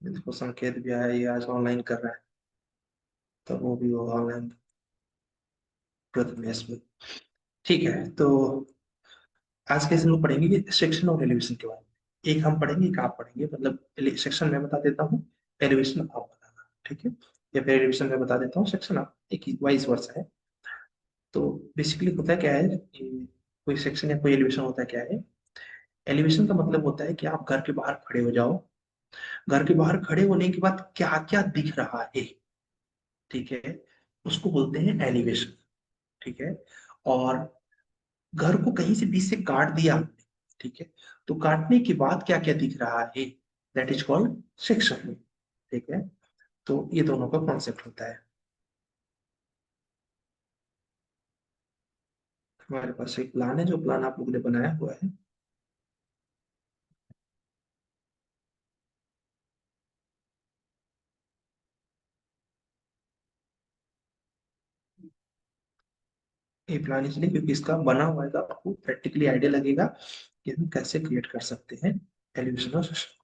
इसको संकेत भी आया, ये आज ऑनलाइन कर रहा है, तो वो भी होगा ऑनलाइन प्रथमेश में। ठीक है, तो आज के हम लोग पढ़ेंगे सेक्शन और एलिवेशन के बारे में। एक हम पढ़ेंगे, एक आप पढ़ेंगे, मतलब सेक्शन मैं बता देता हूँ, एलिवेशन आप बताना, ठीक है? या फिर एलिवेशन मैं बता देता हूँ, सेक्शन आप, एक ही वाइस वर्सा है। तो बेसिकली होता क्या है कि कोई सेक्शन या कोई एलिवेशन होता क्या है? एलिवेशन का मतलब होता है कि आप घर के बाहर खड़े हो जाओ, घर के बाहर खड़े होने के बाद क्या क्या दिख रहा है, ठीक है, उसको बोलते हैं एलिवेशन, ठीक है? और घर को कहीं से बीच से काट दिया आपने, ठीक है, तो काटने के बाद क्या क्या दिख रहा है, दैट इज कॉल्ड सेक्शन, ठीक है? तो ये दोनों का कॉन्सेप्ट होता है। हमारे पास एक प्लान है, जो प्लान आप लोगों ने बनाया हुआ है। ये प्लान इसलिए क्योंकि इसका बना हुआ है, तो आपको प्रैक्टिकली आइडिया लगेगा कि हम कैसे क्रिएट कर सकते हैं एलिवेशन और सेक्शन।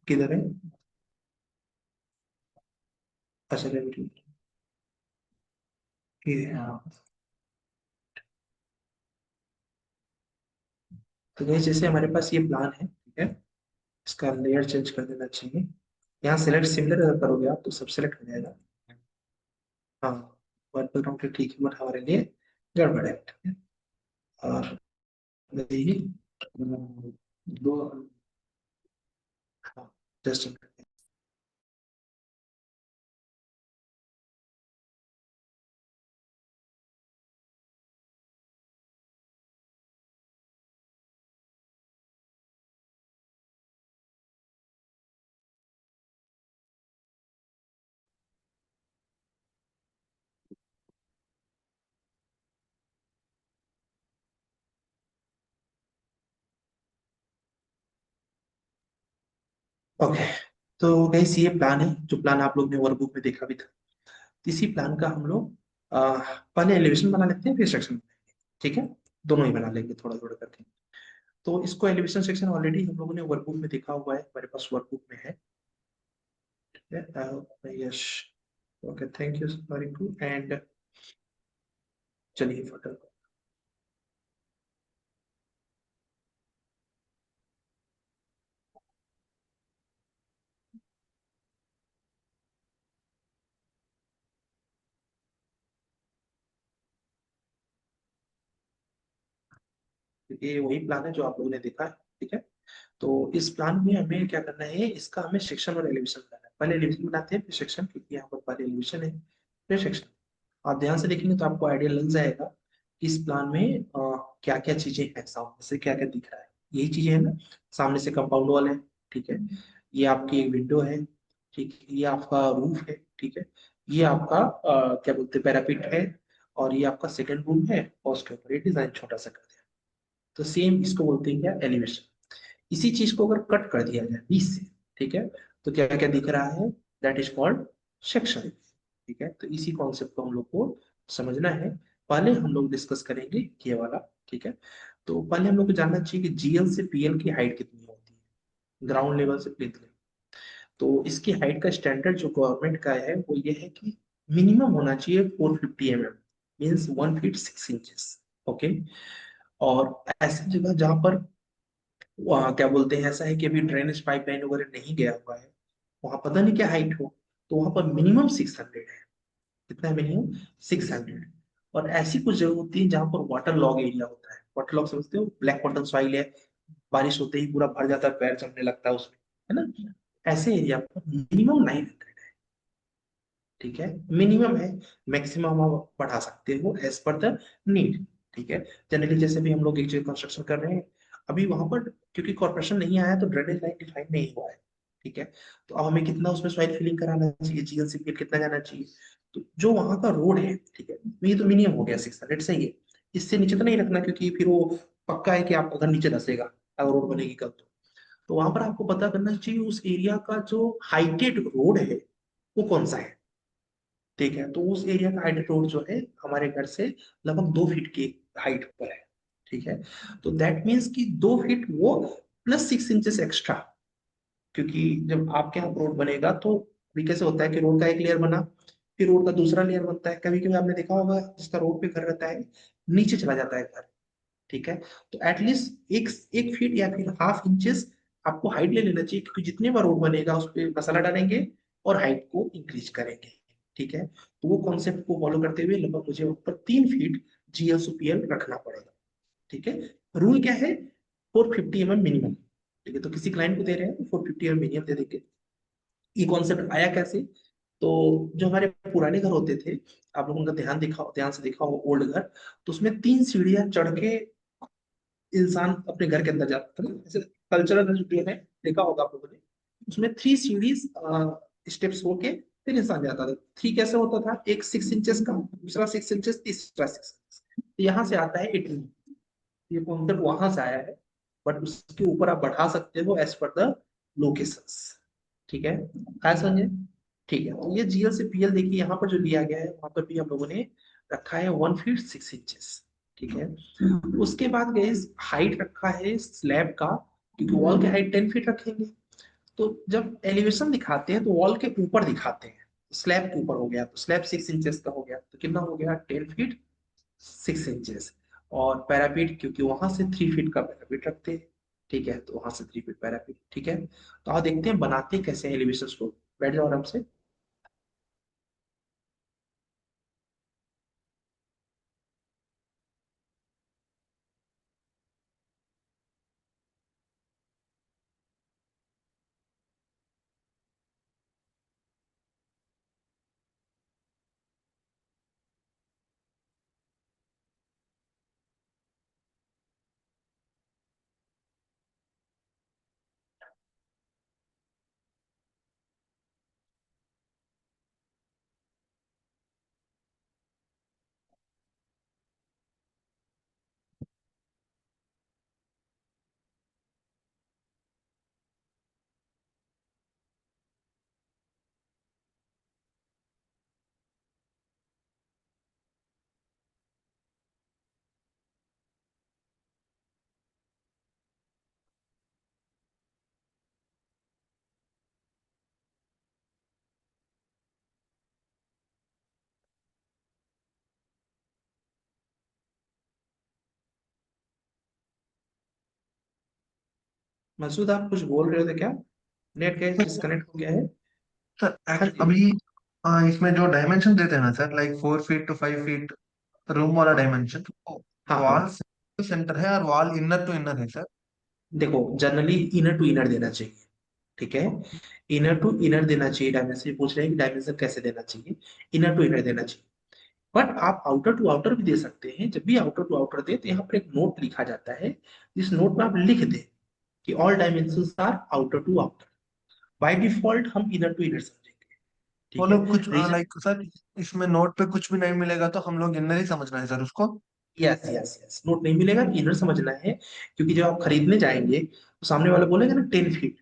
किधर है? अच्छा, ये हाँ। तो guys, जैसे हमारे पास ये प्लान है, ठीक है, इसका लेयर चेंज कर देना चाहिए। यहाँ सेलेक्ट सिमिलर अगर करोगे आप तो सब सेलेक्ट हो जाएगा। हाँ, वर्बल काउंटर ठीक है, बट हमारे लिए गड़बड़ है, ठीक है? और यही दो, हाँ, जस्ट ओके। तो गैस ये प्लान है, जो प्लान आप लोग ने वर्कबुक में देखा भी था। इसी प्लान का हम लोग पहले एलिवेशन बना लेते हैं, फिर सेक्शन, ठीक है? दोनों ही बना लेंगे थोड़ा थोड़ा करके। तो इसको एलिवेशन सेक्शन ऑलरेडी हम लोगों ने वर्कबुक में देखा हुआ है, हमारे पास वर्कबुक में है, ठीक है? Yes, okay, thank you sorry to end, चलिए फटाफट। ये वही प्लान है जो आप लोगों ने देखा है, ठीक है? तो इस प्लान में हमें क्या करना है, इसका हमें सेक्शन और एलिवेशन करना है। पहले एलिवेशन बनाते हैं, फिर सेक्शन, क्योंकि यहाँ पर पहले एलिवेशन है, फिर सेक्शन। आप ध्यान से देखेंगे तो आपको आइडिया लग जाएगा कि इस प्लान में क्या क्या चीजें हैं, सामने से क्या क्या दिख रहा है। यही चीजें है ना, सामने से कंपाउंड वॉल है, ठीक है, ये आपकी एक विंडो है, ठीक है, ये आपका रूफ है, ठीक है, ये आपका क्या बोलते हैं, पैरापिट है, और ये आपका सेकंड रूम है, और उसके ऊपर ये डिजाइन छोटा सा कर दिया। तो सेम इसको बोलते हैं क्या, एलिवेशन। इसी चीज को अगर कट कर दिया जाए बीच से, ठीक है, तो क्या क्या दिख रहा है, दैट इज कॉल्ड सेक्शन, ठीक है? तो इसी कॉन्सेप्ट को हम लोग को समझना है। पहले हम लोग डिस्कस करेंगे ये वाला, ठीक है? तो पहले हम लोग को जानना चाहिए कि जीएल से पीएल की हाइट कितनी होती है, ग्राउंड लेवल से प्लेन लेवल। तो इसकी हाइट का स्टैंडर्ड जो गवर्नमेंट का है वो ये है कि मिनिमम होना चाहिए 450 mm, means 1 feet 6 inches, okay? और ऐसी जगह जहां पर वहाँ क्या बोलते हैं, ऐसा है कि अभी ड्रेनेज पाइपलाइन वगैरह नहीं गया हुआ है, वहां पता नहीं क्या हाइट हो, तो वहां पर मिनिमम 600 है। कितना है मिनिमम? 600। और ऐसी कुछ जगह होती है जहां पर वाटर लॉग एरिया होता है, वाटर लॉग समझते हो, ब्लैक बॉटम सॉइल है, बारिश होते ही पूरा भर जाता है, पैर जमने लगता है उसमें, है ना? ऐसे एरिया पर मिनिमम 900 है, ठीक है? मिनिमम है, मैक्सिमम आप बढ़ा सकते हो एज पर द नीड, ठीक है? जनरली जैसे भी हम लोग एक जगह कंस्ट्रक्शन कर रहे हैं, अभी वहां पर क्योंकि कॉर्पोरेशन नहीं आया तो ड्रेनेज लाइन डिफाइन नहीं हुआ है, ठीक है? तो अब हमें कितना उसमें सॉइल फिलिंग कराना चाहिए, जीएलसीपीएल कितना जाना चाहिए, तो जो वहां का रोड है, ठीक है, ये तो मिनिमम हो गया 600, सही है। इससे नीचे तो नहीं रखना, क्योंकि फिर वो पक्का है कि आपका घर नीचे धसेगा अगर रोड बनेगी कल तो वहां पर आपको पता करना चाहिए उस एरिया का जो हाइटेड रोड है वो कौन सा है, ठीक है? तो उस एरिया का हाइट रोड जो है हमारे घर से लगभग 2 फीट की हाइट पर है, ठीक है। तो दैट मीन्स कि 2 फीट वो प्लस 6 इंचेस एक्स्ट्रा, क्योंकि जब आपके यहाँ रोड बनेगा तो अभी कैसे होता है कि रोड का एक लेयर बना, फिर रोड का दूसरा लेयर बनता है। कभी कभी आपने देखा होगा जिसका रोड पे घर रहता है नीचे चला जाता है घर, ठीक है। तो एटलीस्ट 1 फीट या फिर हाफ इंचेस आपको हाइट ले लेना चाहिए, क्योंकि जितने बार रोड बनेगा उस पर मसाला डालेंगे और हाइट को इंक्रीज करेंगे, ठीक है। तो वो कॉन्सेप्ट को फॉलो करते हुए लगभग मुझे ऊपर 3 फीट जीएसओपीएल रखना पड़ेगा, ठीक है। रूल क्या है, 450 mm मिनिमम, ठीक है। तो किसी क्लाइंट को दे रहे हैं तो 450 mm मिनिमम दे देंगे। ये कॉन्सेप्ट आया कैसे, तो जो हमारे पुराने घर होते थे, आप लोगों का ध्यान से देखा हो ओल्ड घर, तो उसमें 3 सीढ़ियां चढ़ के इंसान अपने घर के अंदर जाता था ना, ऐसे कल्चरल जो है देखा होगा आप लोगों ने। उसमें 3 सीढ़ीज स्टेप्स होके फिर इंसान जाता था। थ्री कैसे होता था, एक 6 इंचेस का, दूसरा 6 इंचेस, तीसरा 6 इंचेस। यहाँ से आता है 18। ये कॉन्सेप्ट वहां से आया है, बट उसके ऊपर आप बढ़ा सकते हो एज पर द लोकेशंस, ठीक है। आया समझे, ठीक है। तो ये जीएल से पीएल देखिए यहाँ पर जो लिया गया है वहां पर भी हम लोगों ने रखा है 1 फीट 6 इंचेस, ठीक है। उसके बाद गए हाइट रखा है स्लैब का, क्योंकि वॉल की हाइट 10 फीट रखेंगे। तो जब एलिवेशन दिखाते हैं तो वॉल के ऊपर दिखाते हैं, स्लैब के ऊपर हो गया, तो स्लैब 6 इंचेस का हो गया, तो कितना हो गया 10 फीट 6 इंचेस। और पैरापीट क्योंकि वहां से 3 फीट का पैरापीट रखते हैं, ठीक है, तो वहां से 3 फीट पैरापीट, ठीक है। तो आप देखते हैं बनाते कैसे हैं एलिवेशन को। बैठ जाओ आराम से। मसूद आप कुछ बोल रहे थे क्या, नेट का डिस्कनेक्ट हो गया है। सर हाँ जी। अभी इसमें जो डायमेंशन देते हैं ना sir, like 4 feet to 5 feet room वाला हाँ डायमेंशन, हाँ वॉल हाँ। सेंटर है और वॉल इनर टू इनर है सर। देखो जनरली इनर टू इनर देना चाहिए, ठीक है। इनर टू इनर देना चाहिए डायमेंशन, पूछ रहे हैं कि डायमेंशन कैसे देना चाहिए, इनर टू इनर देना चाहिए। बट आप आउटर टू आउटर भी दे सकते हैं। जब भी आउटर टू आउटर दे तो यहाँ पर एक नोट लिखा जाता है, जिस नोट में आप लिख दें कि all dimensions are outer to outer. By default हम इनर टू इनर समझेंगे, वो ठीक है। लोग कुछ रीजन, लाइक सर, इसमें नोट पे कुछ भी नहीं मिलेगा तो हम लोग इनर ही समझना है सर उसको। यस यस यस, नोट नहीं मिलेगा, इनर समझना है। क्योंकि जब आप खरीदने जाएंगे तो सामने वाला बोलेगा ना 10 फीट,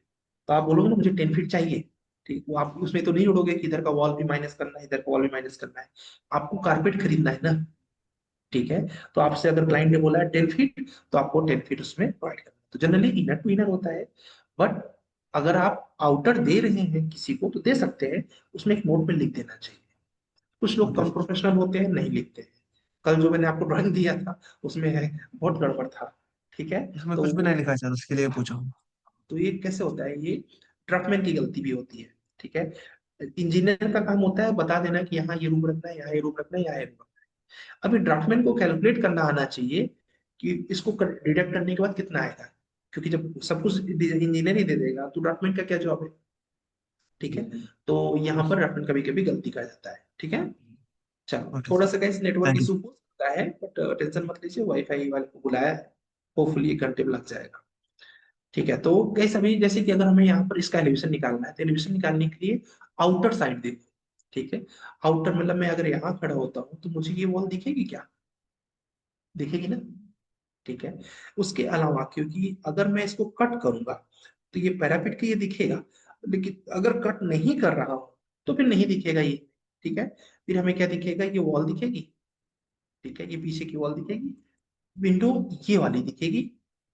तो आप बोलोगे ना मुझे 10 फीट चाहिए, ठीक। वो आप उसमें तो नहीं जोड़ोगे कि इधर का वॉल भी माइनस करना है, इधर का वॉल भी माइनस करना है। आपको कारपेट खरीदना है ना, ठीक है। तो आपसे अगर क्लाइंट ने बोला है 10 फीट, तो आपको 10 फीट उसमें प्रोवाइड करना है। तो जनरली इनर टू इनर होता है। बट अगर आप आउटर दे रहे हैं किसी को तो दे सकते हैं, उसमें एक नोट में लिख देना चाहिए। कुछ लोग ओके कम सर। प्रोफेशनल होते हैं, नहीं लिखते हैं। कल जो मैंने आपको ड्राइंग दिया था उसमें है बहुत गड़बड़ था, ठीक है। इसमें तो कुछ भी नहीं लिखा है सर, उसके लिए पूछा हूँ। तो ये कैसे होता है, ये ड्राफ्टमैन की गलती भी होती है, ठीक है। इंजीनियर का काम होता है बता देना कि यहाँ ये रूम रखना है, यहाँ ये रूम रखना है, यहाँ ये रूम रखना है। अभी ड्राफ्टमैन को कैलकुलेट करना आना चाहिए कि इसको डिडक्ट करने के बाद कितना आएगा, क्योंकि जब सब कुछ इंजीनियर ही दे देगा तो ड्राफ्टमैन का क्या जॉब है, ठीक है। तो यहाँ पर ड्राफ्टमैन कभी कभी गलती कर जाता है, ठीक है। चलो ओके थोड़ा सर। सा कैसे नेटवर्क थैंक यू। इशू हो सकता है, बट टेंशन मत लीजिए, वाईफाई वाले को बुलाया है, होपफुली 1 घंटे में लग जाएगा, ठीक है। तो कैसे अभी जैसे कि अगर हमें यहाँ पर इसका एलिवेशन निकालना है तो एलिवेशन निकालने के लिए आउटर साइड देखो, ठीक है। आउटर मतलब मैं अगर यहाँ खड़ा होता हूँ तो मुझे ये वॉल दिखेगी क्या, दिखेगी ना, ठीक है। उसके अलावा क्योंकि अगर मैं इसको कट करूंगा तो ये पैरापिट के ये दिखेगा, लेकिन अगर कट नहीं कर रहा हूं तो फिर नहीं दिखेगा ये, ठीक है। फिर हमें क्या दिखेगा, ये वॉल दिखेगी, ठीक है, ये पीछे की वॉल दिखेगी, विंडो ये वाली दिखेगी,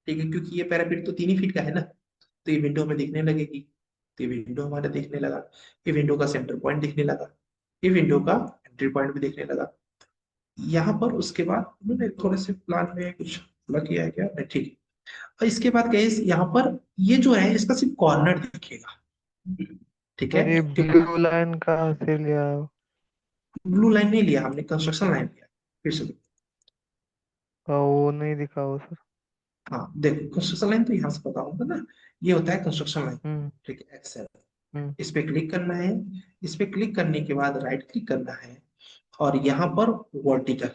ठीक है, क्योंकि ये पैरापीट तो 3 ही फीट का है ना, तो ये विंडो में दिखने लगेगी। तो ये विंडो हमारा दिखने लगा, ये विंडो का सेंटर पॉइंट दिखने लगा, ये विंडो का एंट्री पॉइंट भी दिखने लगा। यहाँ पर उसके बाद उन्होंने थोड़े से प्लान में कुछ अलग किया है क्या, नहीं ठीक है। और इसके बाद गैस यहाँ पर ये जो है इसका सिर्फ कॉर्नर दिखेगा, ठीक है, सर ये क्योंकि ब्लू लाइन कहाँ से लिया? ब्लू लाइन नहीं लिया हमने, कंस्ट्रक्शन लाइन लिया। फिर से देखो। वो नहीं दिखा वो सर। हाँ देखो, कंस्ट्रक्शन लाइन तो यहाँ से पता होगा ना, ये होता है कंस्ट्रक्शन लाइन, हम्म। ठीक है, एक्सेल। हम्म। इस पे क्लिक करना है, इस पे क्लिक करने के बाद राइट क्लिक करना है, और यहाँ पर वर्टिकल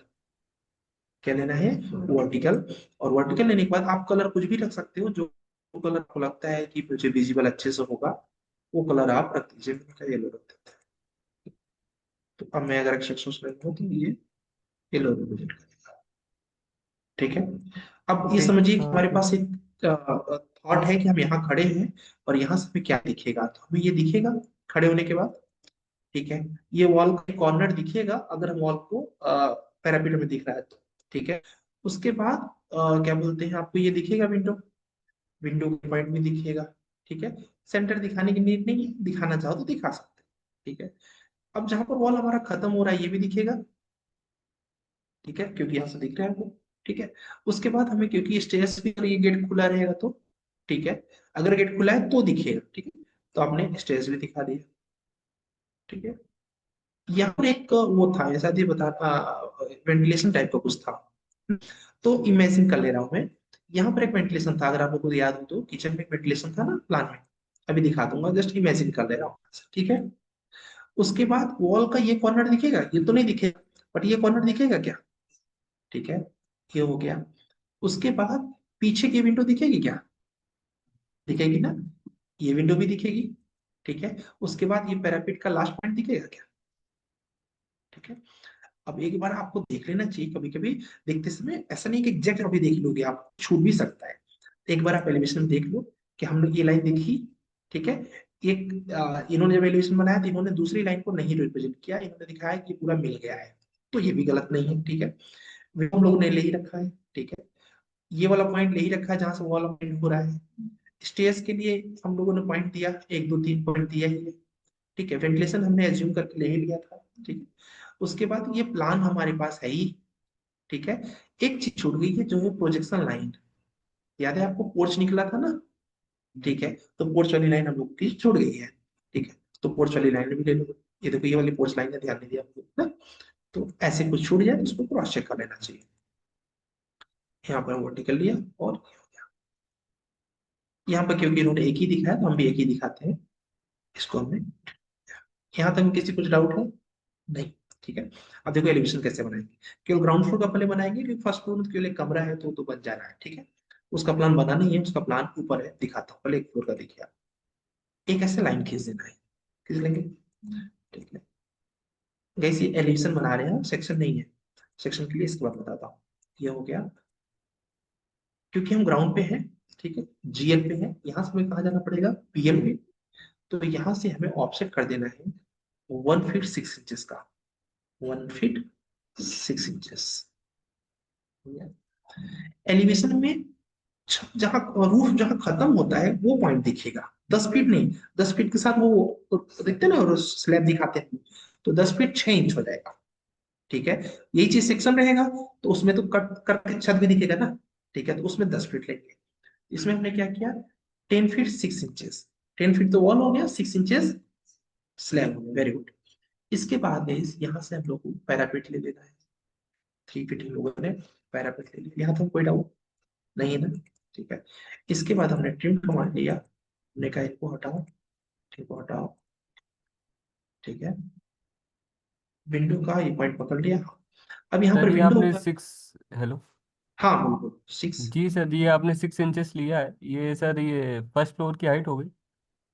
क्या लेना है, वर्टिकल। और वर्टिकल लेने के बाद आप कलर कुछ भी रख सकते हो, जो कलर आपको लगता है कि मुझे विजिबल अच्छे से होगा, वो कलर आप रख दीजिए। मैंने येलो रख देता है। तो अब मैं अगर एक्सेप्शन लूँ तो ये येलो रिप्रेजेंट करेगा, ठीक है। अब ये ठीक। समझिए कि हाँ हमारे ठीक। पास एक थॉट है कि हम यहाँ खड़े हैं, और यहाँ से हमें क्या दिखेगा, तो हमें ये दिखेगा खड़े होने के बाद, ठीक है। ये वॉल का कॉर्नर दिखेगा अगर हम वॉल को पैरापीट में दिख रहा है तो, ठीक है। उसके बाद क्या बोलते हैं, आपको ये दिखेगा विंडो, विंडो का पॉइंट भी दिखेगा, ठीक है। सेंटर दिखाने की नीड नहीं है, दिखाना चाहो तो दिखा सकते हैं, ठीक है। अब जहां पर वॉल हमारा खत्म हो रहा है ये भी दिखेगा, ठीक है, क्योंकि यहाँ से दिख रहा है वो, ठीक है। उसके बाद हमें, क्योंकि स्टेयर्स भी, अगर ये गेट खुला रहेगा तो, ठीक है, अगर गेट खुला है तो दिखेगा, ठीक है। तो आपने स्टेयर्स भी दिखा दिया, ठीक है। यहाँ पर एक वो था ऐसा ही बता, वेंटिलेशन टाइप का कुछ था, तो इमेजिन कर ले रहा हूं मैं। यहाँ पर एक वेंटिलेशन था, अगर आप लोगों को याद हो तो किचन में एक वेंटिलेशन था ना प्लान में, अभी दिखा दूंगा, जस्ट इमेजिन कर ले रहा हूँ, ठीक है। उसके बाद वॉल का ये कॉर्नर दिखेगा, ये तो नहीं दिखेगा, बट ये कॉर्नर दिखेगा क्या, ठीक है, ये हो गया। उसके बाद पीछे की विंडो दिखेगी क्या, दिखेगी ना, ये विंडो भी दिखेगी, ठीक है। उसके बाद ये पैरापिट का लास्ट पॉइंट दिखेगा क्या, ठीक है। अब एक बार आपको देख लेना चाहिए, कभी कभी देखते समय ऐसा नहीं कि एग्जैक्ट अभी देख लोगे, आप छूट भी सकता है। एक बार आप एलिवेशन में देख लो कि हमने ये लाइन देखी, ठीक है। एक इन्होंने जब एलिवेशन बनाया तो इन्होंने दूसरी लाइन को नहीं रिप्रेजेंट किया, इन्होंने दिखाया कि पूरा मिल गया है, तो ये भी गलत नहीं है, ठीक है। वो हम लोगों ने ले ही रखा है, ठीक है। ये वाला पॉइंट ले ही रखा है जहां से वाला पॉइंट हो रहा है। स्टेयर्स के लिए हम लोगों ने पॉइंट दिया, 1 2 3 पॉइंट दिया ही है, ठीक है। वेंटिलेशन हमने एज्यूम करके ले ही लिया था, ठीक है। उसके बाद ये प्लान हमारे पास है ही, ठीक है। एक चीज छूट गई है जो है प्रोजेक्शन लाइन, याद है आपको पोर्च निकला था ना, ठीक है। तो पोर्च वाली लाइन हम लोग की छूट गई है, ठीक है। तो पोर्च वाली लाइन भी ले लो, ये देखो ये वाली पोर्च लाइन का ध्यान नहीं दिया आपको ना, तो ऐसे कुछ छूट जाए तो उसको क्रॉस चेक कर लेना चाहिए। यहाँ पर वर्टिकल लिया, और यहाँ पर क्योंकि इन्होंने एक ही दिखाया तो हम भी एक ही दिखाते हैं, इसको हमने। यहाँ तक किसी कुछ डाउट है, नहीं, ठीक है। अब देखो एलिवेशन कैसे बनाएंगे, केवल ग्राउंड फ्लोर का पहले बनाएंगे, क्योंकि फर्स्ट फ्लोर में तो केवल एक कमरा है तो बन जा रहा है, ठीक है। उसका प्लान बना नहीं है, उसका प्लान ऊपर है, दिखाता हूँ, पहले एक फ्लोर का देखिए आप। एक ऐसे लाइन खींच देना है, खींच लेंगे, ठीक है। गैस ये एलिवेशन बना रहे हैं, सेक्शन नहीं है, सेक्शन के लिए इसके बाद बताता हूँ। ये हो गया, क्योंकि हम ग्राउंड पे हैं, ठीक है, जीएल पे है, यहाँ से हमें कहाँ जाना पड़ेगा, पीएल पे। तो यहाँ से हमें ऑफसेट कर देना है 1 फीट 6 इंचेस का, 1 फीट 6 इंचेस। एलिवेशन में जहां रूफ जहां खत्म होता है वो पॉइंट दिखेगा, 10 फीट नहीं, 10 फीट के साथ वो देखते हैं ना, और स्लैब दिखाते हैं, तो 10 फीट 6 इंच हो जाएगा, ठीक है। यही चीज सेक्शन रहेगा तो उसमें तो कट करके छत भी दिखेगा ना, ठीक है, तो उसमें 10 फीट लेंगे। इसमें हमने क्या किया, 10 फीट 6 इंचेस, 10 फीट तो वॉल हो गया, 6 इंचेस स्लैब हो गया, वेरी गुड। इसके बाद यहाँ से हम लोग को पैरापेट ले लेना है, 3 फीट हम लोगों ने पैरापेट ले लिया, यहाँ तो कोई डाउट नहीं है ना, ठीक है। इसके बाद हमने ट्रिम कमांड लिया, हमने कहा इनको हटाओ, ठीक है, हटाओ, ठीक है। विंडो का ये पॉइंट पकड़ लिया। अब यहाँ सर पर ये विंडो आपने होगा, 6। हेलो। हाँ बिल्कुल 6, जी सर, ये आपने 6 इंचेस लिया है, ये सर ये फर्स्ट फ्लोर की हाइट हो गई।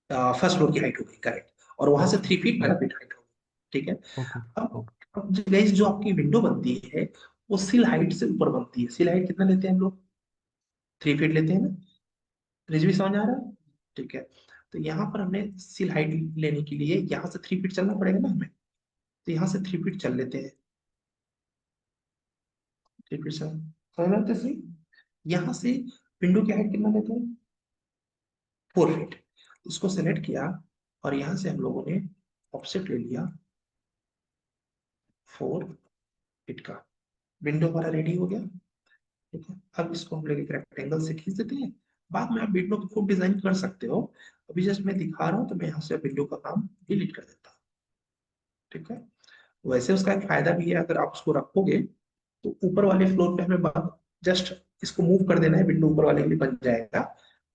फर्स्ट फ्लोर की हाइट हो गई, करेक्ट, और वहां से अच्छा। 3 फीट पैरापेट हाइट हो गई, ठीक है। ओके। अब ओके। गाइस जो आपकी विंडो बनती है वो सिल हाइट से ऊपर बनती है, सिल हाइट कितना लेते हैं हम लोग, 3 फीट लेते हैं ना, रिजवी समझ आ रहा है, ठीक है। तो यहाँ पर हमने सिल हाइट लेने के लिए यहाँ से 3 फीट चलना पड़ेगा ना हमें, तो यहाँ से 3 फीट चल लेते हैं, 3 फीट से समझ में आते हैं? यहाँ से विंडो की हाइट कितना लेते हैं? 4 फीट। इसको सेलेक्ट किया और यहाँ से हम लोगों ने ऑफसेट ले लिया 4 फीट का। विंडो हमारा रेडी हो गया। ठीक है, अब इसको हम लोग एक रेक्टेंगल से खींच देते हैं। बाद में आप विंडो को खूब डिजाइन कर सकते हो। अभी जस्ट मैं दिखा रहा हूँ, तो मैं यहाँ से विंडो का काम डिलीट कर देता हूँ। ठीक है, वैसे उसका एक फायदा भी है, अगर आप उसको रखोगे तो ऊपर वाले फ्लोर पे हमें जस्ट इसको मूव कर देना है, विंडो ऊपर वाले के लिए बन जाएगा।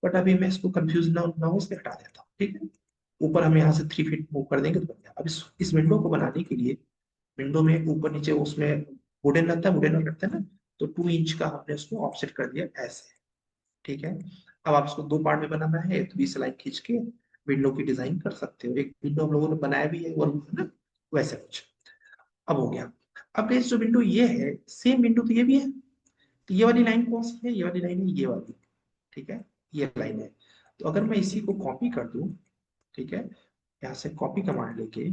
बट अभी मैं इसको कंफ्यूज ना हो इसलिए हटा देता हूँ। ठीक है, ऊपर हम यहाँ से 3 फीट मूव कर देंगे तो बन जाएगा। अब इस विंडो को बनाने के लिए, विंडो में ऊपर नीचे उसमें वुडन लगता है, वुडन लगता है ना, तो 2 इंच का हमने उसको ऑफसेट कर दिया ऐसे। ठीक है, अब आप इसको 2 पार्ट में बनाना है तो 20 लाइन खींच के विंडो की डिजाइन कर सकते हो। एक विंडो हम लोगों ने बनाया भी है और ना वैसे कुछ। अब हो गया। अब गाइस जो विंडो ये है, सेम विंडो तो ये भी है। तो ये वाली लाइन कौन सी है? ये वाली लाइन है ये वाली। ठीक है, ये लाइन है। तो अगर मैं इसी को कॉपी कर दूं, ठीक है, यहाँ से कॉपी कमांड लेके,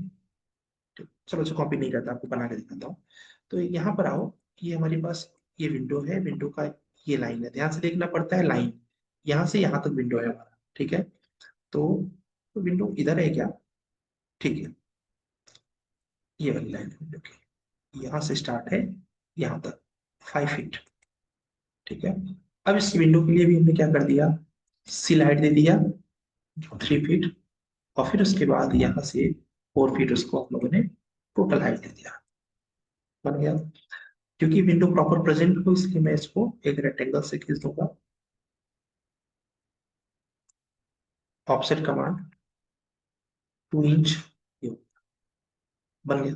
चलो अच्छा कॉपी नहीं करता, आपको बना के दिखाता हूँ। तो यहाँ पर आओ, ये हमारे पास ये विंडो है, विंडो का ये लाइन है, ध्यान से देखना पड़ता है लाइन। यहाँ से यहाँ तक विंडो है हमारा। ठीक है, तो विंडो इधर है क्या? ठीक है, ये वाली लाइन है विंडो की, यहाँ से स्टार्ट है यहाँ तक 5 फीट। ठीक है, अब इस विंडो के लिए भी हमने क्या कर दिया, सिल हाइट दे दिया 3 फीट, और फिर उसके बाद यहाँ से 4 फीट उसको हम लोगों ने टोटल हाइट दे दिया। बन गया। क्योंकि विंडो प्रॉपर प्रेजेंट हो इसलिए मैं इसको एक रेक्टेंगल से खींच दूंगा, ऑफसेट कमांड 2 इंच, बन गया।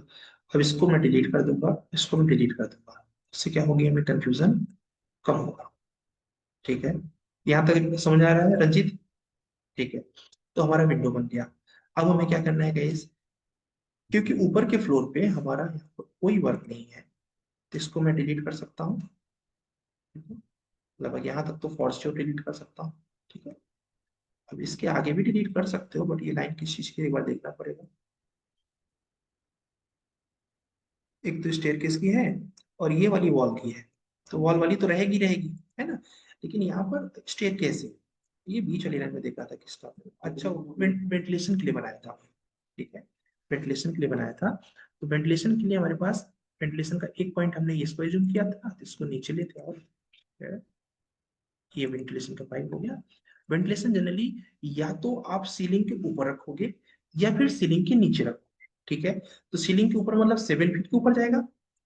अब इसको मैं डिलीट कर दूंगा, इसको मैं डिलीट कर दूंगा। इससे क्या होगी, हमें कंफ्यूजन कम होगा। ठीक है, यहाँ तक समझ आ रहा है रंजीत? ठीक है, तो हमारा विंडो बन गया। अब हमें क्या करना है गाइस, क्योंकि ऊपर के फ्लोर पे हमारा यहाँ पर कोई वर्क नहीं है, तो इसको मैं डिलीट कर सकता हूँ। लगभग यहाँ तक तो फॉर्स डिलीट कर सकता हूँ। ठीक है, अब इसके आगे भी डिलीट कर सकते हो, बट ये लाइन किस चीज की एक बार देखना पड़ेगा। एक तो स्टेयरकेस की है और ये वाली वॉल की है, तो वॉल वाली तो रहेगी रहेगी, है ना। लेकिन यहाँ पर स्टेयरकेस है, ये बीच वाली लाइन में देख रहा था किसका, अच्छा वेंटिलेशन के लिए बनाया था। ठीक है, वेंटिलेशन के लिए बनाया था। तो वेंटिलेशन के लिए हमारे पास वेंटिलेशन का एक पॉइंट हमने इसको एज्यूम किया था, तो इसको नीचे लेते और ये वेंटिलेशन का पाइप हो गया। वेंटिलेशन जनरली या तो आप सीलिंग के ऊपर रखोगे या फिर सीलिंग के नीचे रखोगे। ठीक है, तो सीलिंग के ऊपर मतलब 7 फीट के ऊपर जाएगा।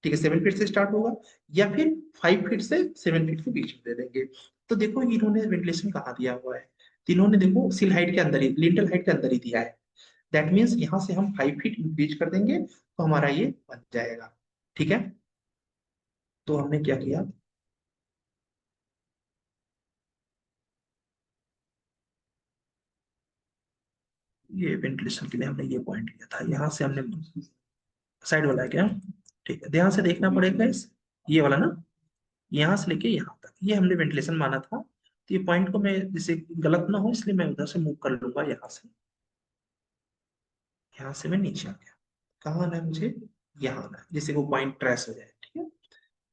ठीक है, 7 फीट से स्टार्ट होगा, या फिर 5 फीट से 7 फीट के बीच में दे देंगे। तो देखो इन्होंने वेंटिलेशन कहाँ दिया हुआ है, तो इन्होंने देखो सील हाइट के अंदर ही, लिंटल हाइट के अंदर ही दिया है। दैट मीन्स यहाँ से हम 5 फीट इंक्रीज कर देंगे तो हमारा ये बन जाएगा। ठीक है, तो हमने क्या किया, ये वेंटिलेशन के लिए हमने ये पॉइंट लिया था, यहाँ से हमने साइड वाला है क्या? ठीक है, ध्यान से देखना पड़ेगा इस, ये वाला ना, यहाँ से लेके यहाँ तक ये हमने वेंटिलेशन माना था। तो ये पॉइंट को मैं जैसे गलत ना हो इसलिए मैं उधर से मूव कर लूंगा, यहाँ से मैं नीचे आ गया। कहाँ आना है मुझे? यहाँ आना है, जैसे वो पॉइंट ट्रेस हो जाए। ठीक है,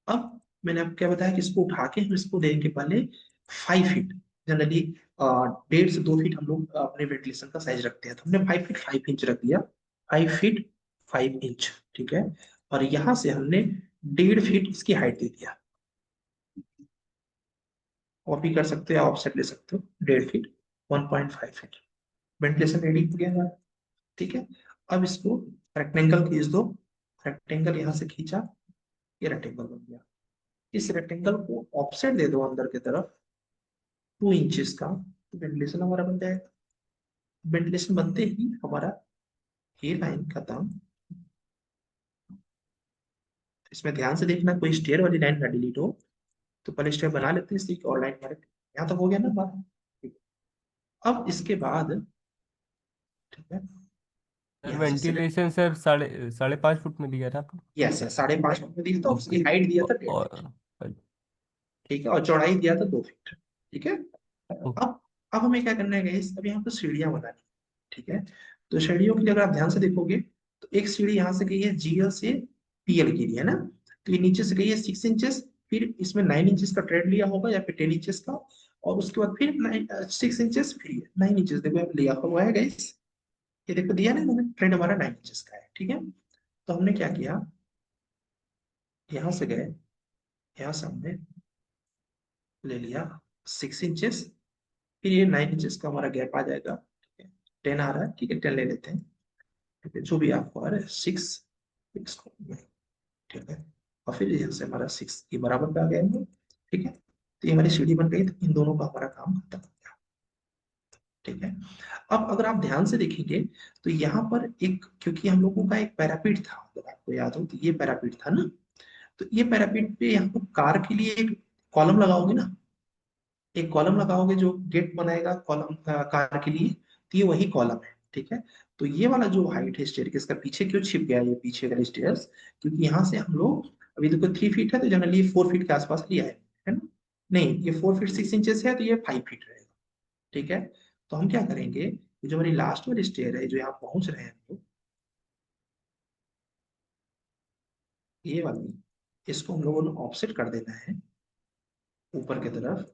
अब मैंने आपको क्या बताया कि इसको उठा के हम इसको देंगे पहले 5 फीट। जनरली 1.5 से 2 फीट हम लोग अपने वेंटिलेशन का साइज रखते हैं, तो हमने 5 फीट 5 इंच रख दिया, 5 फीट 5 इंच। ठीक है, और यहाँ से हमने 1.5 फीट इसकी हाइट दे दिया। कॉपी कर सकते हो या ऑफसेट ले सकते हो, 1.5 फीट 1.5 फीट। वेंटिलेशन रेडी हो गया हमारा। ठीक है, अब इसको रेक्टेंगल खींच दो, रेक्टेंगल यहाँ से खींचा, ये रेक्टेंगल बन गया। इस रेक्टेंगल को ऑफसेट दे दो अंदर की तरफ 2 इंचेस का, तो वेंटिलेशन हमारा बन जाएगा। वेंटिलेशन बनते ही हमारा ये लाइन खत्म। इसमें ध्यान से देखना कोई स्टेयर वाली लाइन ना डिलीट हो, तो पहले स्टेयर बना लेते हैं, इसकी और लाइन हमारे यहाँ तक हो गया ना बात। ठीक है, अब इसके बाद, ठीक है, सर यहाँ से सिलेक्ट, वेंटिलेशन सर 5.5 फुट में दिया था आपने। यस यस 5.5 फीट में दिया था, ओके। उसकी हाइट दिया था 1.5 फीट। और ठीक है, और चौड़ाई दिया था 2 फीट। ठीक है, ओके। अब हमें क्या करना है गाइस, अभी यहाँ पर सीढ़ियां बनानी है। ठीक है, तो सीढ़ियों के लिए अगर आप ध्यान से देखोगे, तो एक सीढ़ी यहाँ से गई है GL से PL के लिए, है ना। तो ये नीचे से गई है 6 इंचेस, फिर इसमें 9 इंचेस का ट्रेड लिया होगा या फिर 10 इंचेस का, और उसके बाद फिर 6 इंचेस, फिर 9 इंचेस देखो यहाँ लिया हुआ है गाइस। ये देखो दिया ना मैंने, ट्रेड हमारा 9 इंचेस का है, ठीक है। तो हमने क्या किया, यहां से गए, यहाँ से हमने ले लिया 6 इंचेस, फिर ये 9 इंचेस का हमारा गैप आ जाएगा, ठीक है। 10 आ रहा है, ठीक है, 10 ले लेते हैं, ठीक है, जो भी आपको आ रहा है, 6 ठीक है। और फिर यहाँ से हमारा 6 ये बराबर पे आ गया है, ठीक है। तो ये हमारी सीढ़ी बन गई, तो इन दोनों का हमारा काम खत्म हो गया, ठीक है। अब अगर आप ध्यान से देखेंगे तो यहाँ पर एक, क्योंकि हम लोगों का एक पैरापीट था, अगर आपको याद हो तो ये पैरापीट था ना, तो ये पैरापीट पे यहाँ पर कार के लिए एक कॉलम लगाओगे ना, एक कॉलम लगाओगे जो गेट बनाएगा कॉलम कार के लिए, तो ये वही कॉलम है, ठीक है। तो ये वाला जो हाइट है स्टेयरकेस का, पीछे क्यों छिप गया ये पीछे वाले स्टेयर्स, क्योंकि यहाँ से हम लोग, अभी देखो 3 फीट है तो जनरली 4 फीट के आसपास लिया है ना। नहीं, ये 4 फीट 6 इंचेस है तो ये 5 फीट रहेगा, ठीक है। तो हम क्या करेंगे, ये जो हमारी लास्ट वाली स्टेयर है जो यहाँ पहुंच रहे हैं हम लोग, ये वाली, इसको हम लोगों ने ऑफसेट कर देना है ऊपर की तरफ,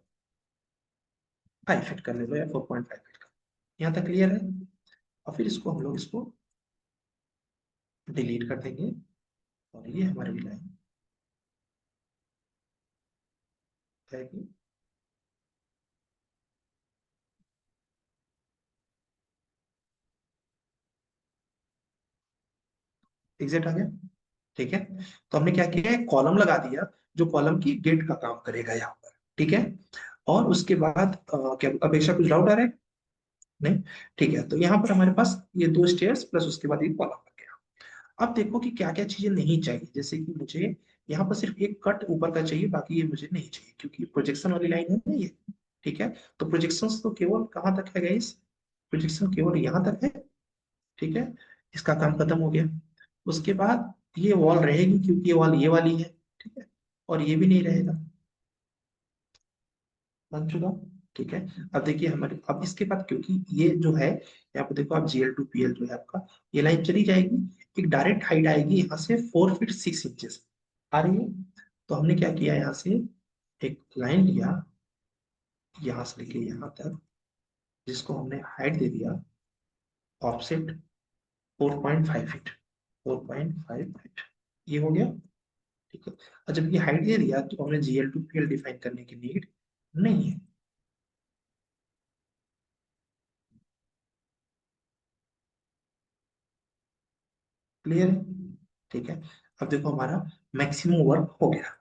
5 फीट कर लेगा या 4.5 फीट का। यहाँ तक क्लियर है। और फिर इसको हम लोग इसको डिलीट कर देंगे, और ये हमारी लाइन रहेगी। एग्जैक्ट आ गया, ठीक है। तो हमने क्या किया है, कॉलम लगा दिया, जो कॉलम की गेट का काम करेगा यहाँ पर, ठीक है। और उसके बाद क्या अपेक्षा, कुछ डाउट आ रहा है? नहीं, ठीक है। तो यहाँ पर हमारे पास ये 2 स्टेयर्स प्लस उसके बाद ये कॉलम लग गया। अब देखो कि क्या क्या चीजें नहीं चाहिए, जैसे कि मुझे यहाँ पर सिर्फ एक कट ऊपर का चाहिए, बाकी ये मुझे नहीं चाहिए, क्योंकि प्रोजेक्शन वाली लाइन है ना ये, ठीक है। तो प्रोजेक्शन तो केवल कहाँ तक है गाइस, प्रोजेक्शन केवल यहाँ तक है, ठीक है। इसका काम खत्म हो गया। उसके बाद ये वॉल रहेगी, क्योंकि ये वॉल ये वाली है, ठीक है। और ये भी नहीं रहेगा, बन चुका, ठीक है। अब देखिए हमारे, अब इसके बाद क्योंकि ये जो है, यहाँ पे देखो आप GL2PL जो है आपका, ये लाइन चली जाएगी, एक डायरेक्ट हाइट आएगी यहाँ से 4 फीट 6 इंचेस आ रही है। तो हमने क्या किया, यहाँ से एक लाइन लिया, यहाँ से लेके यहाँ तक, जिसको हमने हाइट दे दिया ऑफसेट 4.5 फीट, 4.5 फीट, ये हो गया, ठीक है। और जब ये हाइट दे दिया तो हमें GL2PL डिफाइन करने की नीड नहीं है, क्लियर है, ठीक है। अब देखो हमारा मैक्सिमम वर्क हो गया।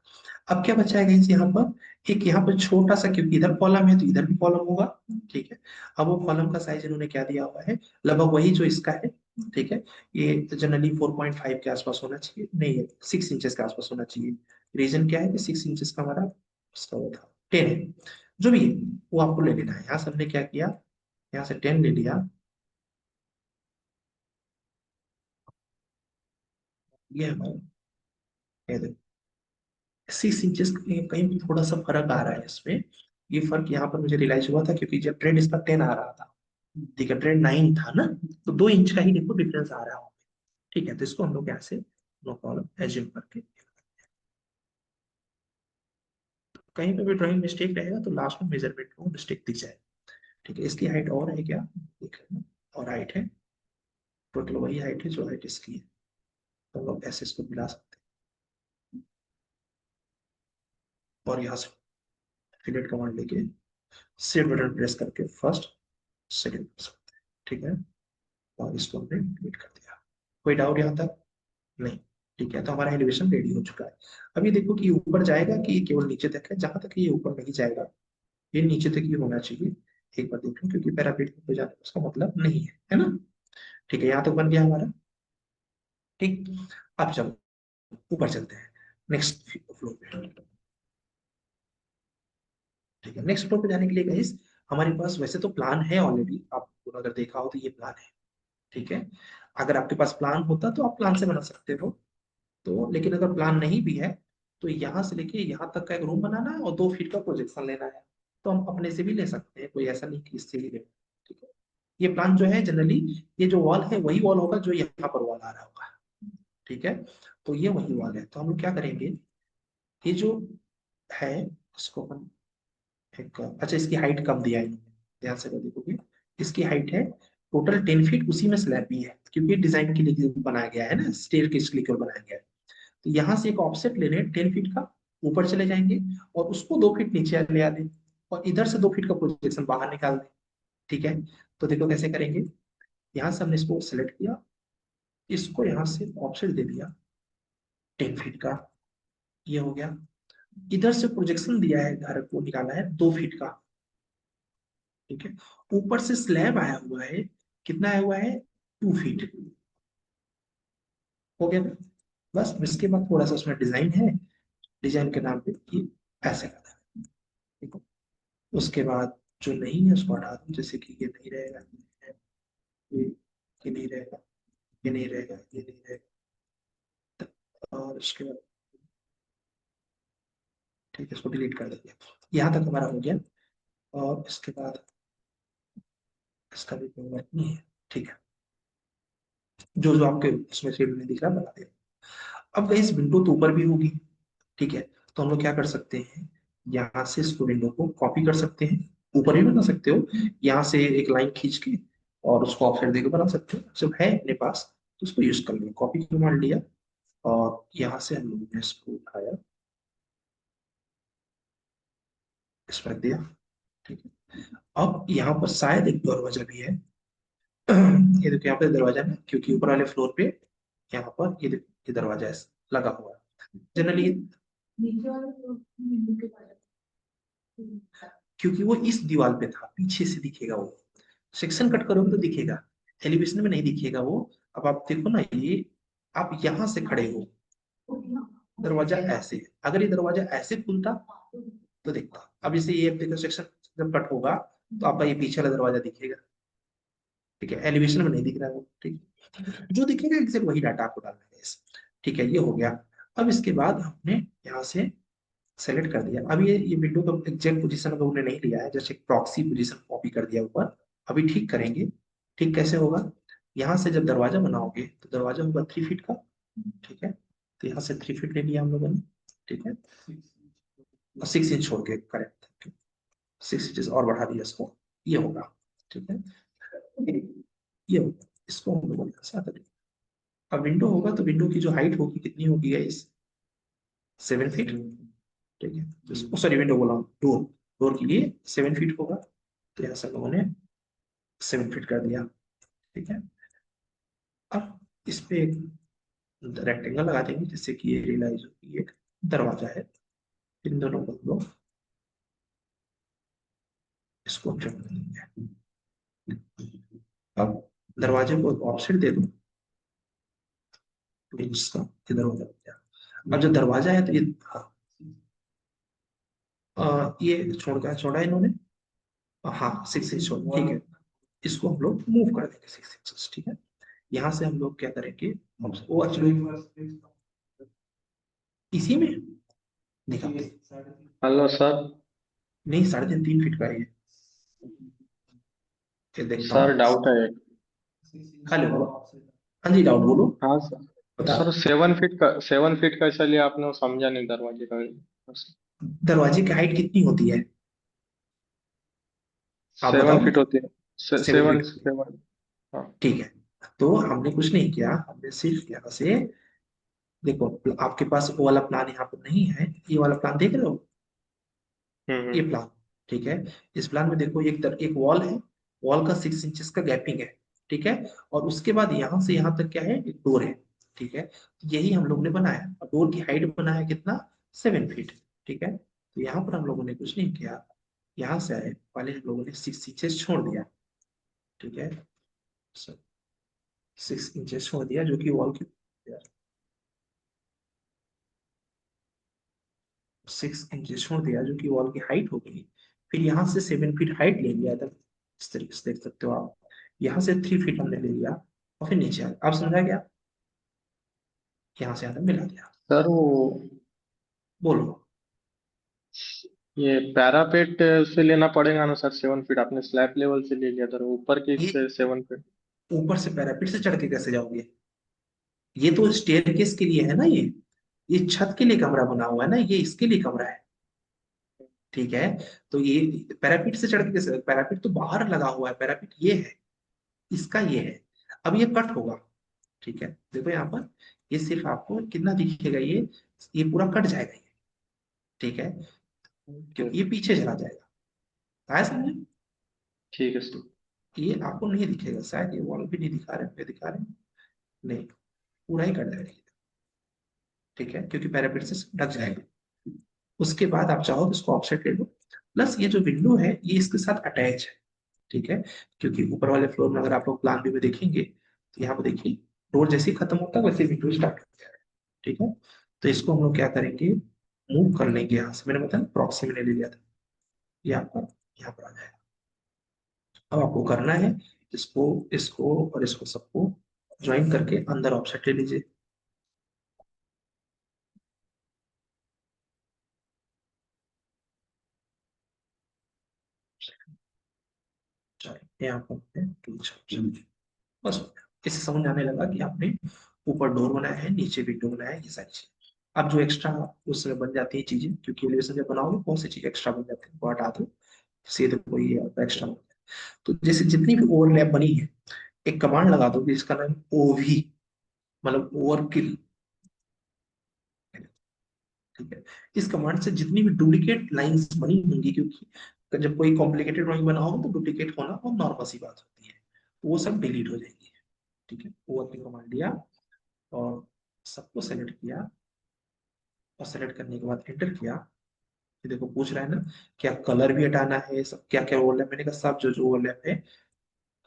अब क्या बचा है गाइस यहाँ पर, एक यहाँ पर छोटा सा, क्योंकि इधर कॉलम है तो इधर भी कॉलम होगा, ठीक है। अब वो कॉलम का साइज इन्होंने क्या दिया हुआ है, लगभग वही जो इसका है, ठीक है। ये जनरली 4.5 के आसपास होना चाहिए, नहीं है 6 इंचेस के आसपास होना चाहिए। रीजन क्या है कि 6 इंचेस का हमारा उसका वो था 10 है, जो भी है वो आपको ले लेना है। यहाँ से हमने क्या किया, यहाँ से 10 ले लिया, ये हमारा, ये देखो 6 इंचेस कहीं भी थोड़ा सा फर्क आ रहा है इसमें। ये फर्क यहाँ पर मुझे रियलाइज हुआ था, क्योंकि जब ट्रेंड इसका 10 आ रहा था, ठीक है, ट्रेंड 9 था ना, तो 2 इंच का ही देखो डिफरेंस आ रहा हो, ठीक है। तो इसको हम लोग यहाँ से नो प्रॉब्लम एज्यूम करके, कहीं पे भी ड्राइंग मिस्टेक रहेगा तो लास्ट में मेजरमेंट में मिस्टेक दिख जाए, ठीक है। इसकी हाइट और है क्या, देख लेना, और हाइट है, टोटल वही हाइट है जो हाइट इसकी है, तो हम लोग ऐसे इसको मिला सकते हैं। और यहाँ से फिलेट कमांड लेके सेव बटन प्रेस करके फर्स्ट सेकंड कर सकते हैं, ठीक है। और इसको हमने डिलीट कर दिया। कोई डाउट यहाँ तक? नहीं, ठीक है। तो हमारा एलिवेशन रेडी हो चुका है। अब ये देखो कि ये ऊपर जाएगा कि ये केवल नीचे तक है, जहां तक ये ऊपर नहीं जाएगा, ये नीचे तक ही होना चाहिए। एक बार देख लो, क्योंकि पैरापेट पे जाने का उसका मतलब नहीं है ना, ठीक है। यहाँ तक बन गया हमारा, ठीक। अब चलो ऊपर चलते हैं नेक्स्ट फ्लोर पे, ठीक है। नेक्स्ट फ्लोर पे जाने के लिए गाइस हमारे पास वैसे तो प्लान है ऑलरेडी, आपको अगर देखा हो तो ये प्लान है, ठीक है। अगर आपके पास प्लान होता तो आप प्लान से बना सकते हो, तो लेकिन अगर प्लान नहीं भी है तो यहाँ से लेके यहाँ तक का एक रूम बनाना है और 2 फीट का प्रोजेक्शन लेना है, तो हम अपने से भी ले सकते हैं, कोई ऐसा नहीं कि इससे ही लेना, ठीक है। ये प्लान जो है जनरली, ये जो वॉल है वही वॉल होगा जो यहाँ पर वॉल आ रहा होगा, ठीक है। तो ये वही वॉल है, तो हम लोग क्या करेंगे, ये जो है, इसको हम एक, अच्छा इसकी हाइट कम दिया है इन्होंने, ध्यान से अगर देखोगे इसकी हाइट है टोटल 10 फीट, उसी में स्लैब भी है क्योंकि डिजाइन के लिए बनाया गया है ना, स्टेयर केस के लिए बनाया गया है। तो यहाँ से एक ऑफसेट ले लें 10 फीट का, ऊपर चले जाएंगे और उसको 2 फीट नीचे ले आ दें और इधर से 2 फीट का प्रोजेक्शन बाहर निकाल दें। ठीक है, तो देखो कैसे करेंगे। यहाँ से हमने इसको सेलेक्ट किया, इसको यहाँ से ऑफसेट दे दिया 10 फीट का, ये हो गया। इधर से प्रोजेक्शन दिया है, घर को निकाला है 2 फीट का। ठीक है, ऊपर से स्लैब आया हुआ है, कितना आया हुआ है 2 फीट, हो गया ना? बस इसके बाद थोड़ा सा उसमें डिजाइन है, डिजाइन के नाम पे ये ऐसे करना है। ठीक है, उसके बाद जो नहीं है उसको हटा दूं, जैसे कि ये नहीं रहेगा, ये ये नहीं रहेगा, ये नहीं रहेगा, ये नहीं रहेगा, और उसके बाद ठीक है इसको डिलीट कर देंगे। यहाँ तक हमारा हो गया, और इसके बाद इसका भी कोई वर्क नहीं है। ठीक है, जो जो आपके उसमें शेड में दिख रहा है बता दें। अब गई इस विंडो तो ऊपर भी होगी। ठीक है, तो हम लोग क्या कर सकते हैं, यहाँ से इसको विंडो को कॉपी कर सकते हैं, ऊपर भी बना सकते हो, यहाँ से एक लाइन खींच के और उसको ऑफसेट देकर बना सकते हो। जब है अपने पास तो उसको यूज कर लिया, कॉपी कमांड लिया और यहाँ से हम लोगों ने इसको उठाया, इस पर दिया। ठीक है, अब यहाँ पर शायद एक दरवाजा भी है। ये देखो यहाँ पे दरवाजा है, क्योंकि ऊपर वाले फ्लोर पे यहाँ पर ये देखो ये दरवाजा है लगा हुआ है जनरली, क्योंकि वो इस दीवार पे था, पीछे से दिखेगा वो, सेक्शन कट करोगे तो दिखेगा, एलिवेशन में नहीं दिखेगा वो। अब आप देखो ना, ये आप यहाँ से खड़े हो, दरवाजा ऐसे है, अगर ये दरवाजा ऐसे खुलता तो देखता। अब इसे ये देखो सेक्शन जब कट होगा तो आपका ये पीछे वाला दरवाजा दिखेगा। ठीक है, एलिवेशन में नहीं दिख रहा है वो। ठीक है, जो दिखेगा एग्जैक्ट वही डाटा आपको डालना है इस। ठीक है, ये हो गया। अब इसके बाद हमने यहाँ से सेलेक्ट कर दिया। अब ये विंडो का एग्जैक्ट पोजीशन अगर उन्होंने नहीं लिया है, जैसे प्रॉक्सी पोजीशन कॉपी कर दिया ऊपर, अभी ठीक करेंगे। ठीक कैसे होगा, यहाँ से जब दरवाजा बनाओगे तो दरवाजा होगा 3 फीट का। ठीक है, तो यहाँ से 3 फीट ले लिया हम लोगों ने। ठीक है, और 6 इंच छोड़ के, करेक्ट, 6 इंच और बढ़ा दिया इसको, ये होगा। ठीक है, ये होगा, इसको हम लोगों ने ऐसा कर दिया। अब विंडो होगा तो विंडो की जो हाइट होगी कितनी होगी गाइस, 7 फीट। ठीक है, तो सॉरी विंडो बोला, डोर, डोर के लिए 7 फीट होगा, तो यहाँ से लोगों ने 7 फीट कर दिया। ठीक है, अब इस पे एक रेक्टेंगल लगा देंगे जिससे कि ये रियलाइज हो कि एक दरवाजा है। इन दोनों को हम लोग इसको कर देंगे। अब दरवाजे को ऑफसेट दे दो, इसका ये दरवाजा बन गया। अब जो दरवाजा है तो ये, हाँ, ये छोड़ा है इन्होंने, हाँ 6 इंच छोड़, ठीक है, इसको हम लोग मूव कर देंगे 6 इंच। ठीक है, यहाँ से हम लोग क्या करेंगे, वो एक्चुअली इसी में दिखाते हैं। Hello sir. नहीं 3.5 फीट का है ये, फिर देखता सर हूँ। डाउट है एक। हेलो, हाँ जी डाउट बोलो, हाँ सर। बता। सर 7 फीट का चलिए आपने वो समझा नहीं दरवाजे का। दरवाजे की हाइट कितनी होती है आप 7 फीट बताओ। होती है। 7 फीट, 7। हाँ। ठीक है। तो हमने कुछ नहीं किया, हमने सिर्फ यहाँ से देखो, आपके पास वो वाला प्लान यहाँ पर नहीं है, ये वाला प्लान देख रहे हो, ये हम्म। प्लान। ठीक है, इस प्लान में देखो एक वॉल है, वॉल का 6 इंचेस का गैपिंग है। ठीक है, और उसके बाद यहाँ से यहाँ तक क्या है, एक डोर है। ठीक है, यही हम लोग ने बनाया, और डोर की हाइट बनाया कितना, 7 फीट। ठीक है, तो यहाँ पर हम लोगों ने कुछ नहीं किया, यहाँ से आए पहले हम लोगों ने 6 इंचेस छोड़ दिया। ठीक है, 6 इंचेस छोड़ दिया जो कि वॉल की, 6 इंचेस छोड़ दिया जो कि वॉल की हाइट हो गई। फिर यहाँ से 7 फीट हाइट ले लिया था, इस तरीके से देख सकते हो आप, यहाँ से 3 फीट हमने ले लिया और फिर नीचे आया। आप समझा गया, यहाँ से आधा मिला दिया। सर वो बोलो। ये पैरापेट से लेना पड़ेगा ना सर? 7 फीट आपने स्लैब लेवल से ले लिया था, ऊपर की ये से 7 फीट। ऊपर से पैरापीट से चढ़ के कैसे जाओगे, ये तो स्टेयरकेस के लिए है ना, ये छत के लिए कमरा बना हुआ है ना, ये इसके लिए कमरा है। ठीक है। तो ये पैरापीट से चढ़ के कैसे, पैरापीट तो बाहर लगा हुआ है, पैरापीट ये है, इसका ये है। अब ये कट होगा, ठीक है, देखो यहाँ पर ये सिर्फ आपको कितना दिखेगा, ये पूरा कट जाएगा ये, ठीक है, क्योंकि ये पीछे चला जाएगा। आया समझ? ठीक है सर। ये आपको नहीं दिखेगा शायद, ये वॉल भी नहीं दिखा रहे, पे दिखा रहे हैं? नहीं, पूरा ही कट जाएगा ये, ठीक है, क्योंकि पैरापीट से ढक जाएगा। उसके बाद आप चाहो तो इसको ऑफसेट ले लो, प्लस ये जो विंडो है ये इसके साथ अटैच है, ठीक है, क्योंकि ऊपर वाले फ्लोर में अगर आप लोग प्लान व्यू में देखेंगे तो यहाँ पे देखिए डोर जैसे ही खत्म होता है वैसे विंडो स्टार्ट हो जाएगा, ठीक है। तो इसको हम लोग क्या करेंगे, मूव कर लेंगे यहाँ से, मैंने बताया प्रॉक्सी में ले लिया था, ये आपका यहाँ पर आ जाएगा। अब आपको करना है इसको इसको और इसको सबको ज्वाइन करके अंदर ऑफसेट ले लीजिए। चलिए यहाँ पर बस हो गया। इससे समझ आने लगा कि आपने ऊपर डोर बनाया है, नीचे विंडो बनाया है, ये सारी चीजें अब जो एक्स्ट्रा उसमें बन जाती है चीजें, क्योंकि एलिवेशन जब बनाओगे बहुत सी चीज एक्स्ट्रा बन जाती है, वो हटा दो, सीधे कोई एक्स्ट्रा बन जाए। तो जैसे जितनी भी ओवरलैप बनी है, एक कमांड लगा दो कि इसका नाम ओवी, मतलब ओवरकिल, ठीक है। इस कमांड से जितनी भी डुप्लीकेट लाइंस बनी होंगी, क्योंकि जब कोई कॉम्प्लिकेटेड ड्राइंग बना होगा तो डुप्लीकेट होना और नॉर्मल सी बात होती है, वो सब डिलीट हो जाएगी, ठीक है। ओवरकिल कमांड दिया और सबको सेलेक्ट किया, और सेलेक्ट करने के बाद एंटर किया। ये देखो पूछ रहा है ना क्या कलर भी हटाना है, सब क्या क्या ओवरलैप, मैंने कहा सब जो जो ओवरलैप है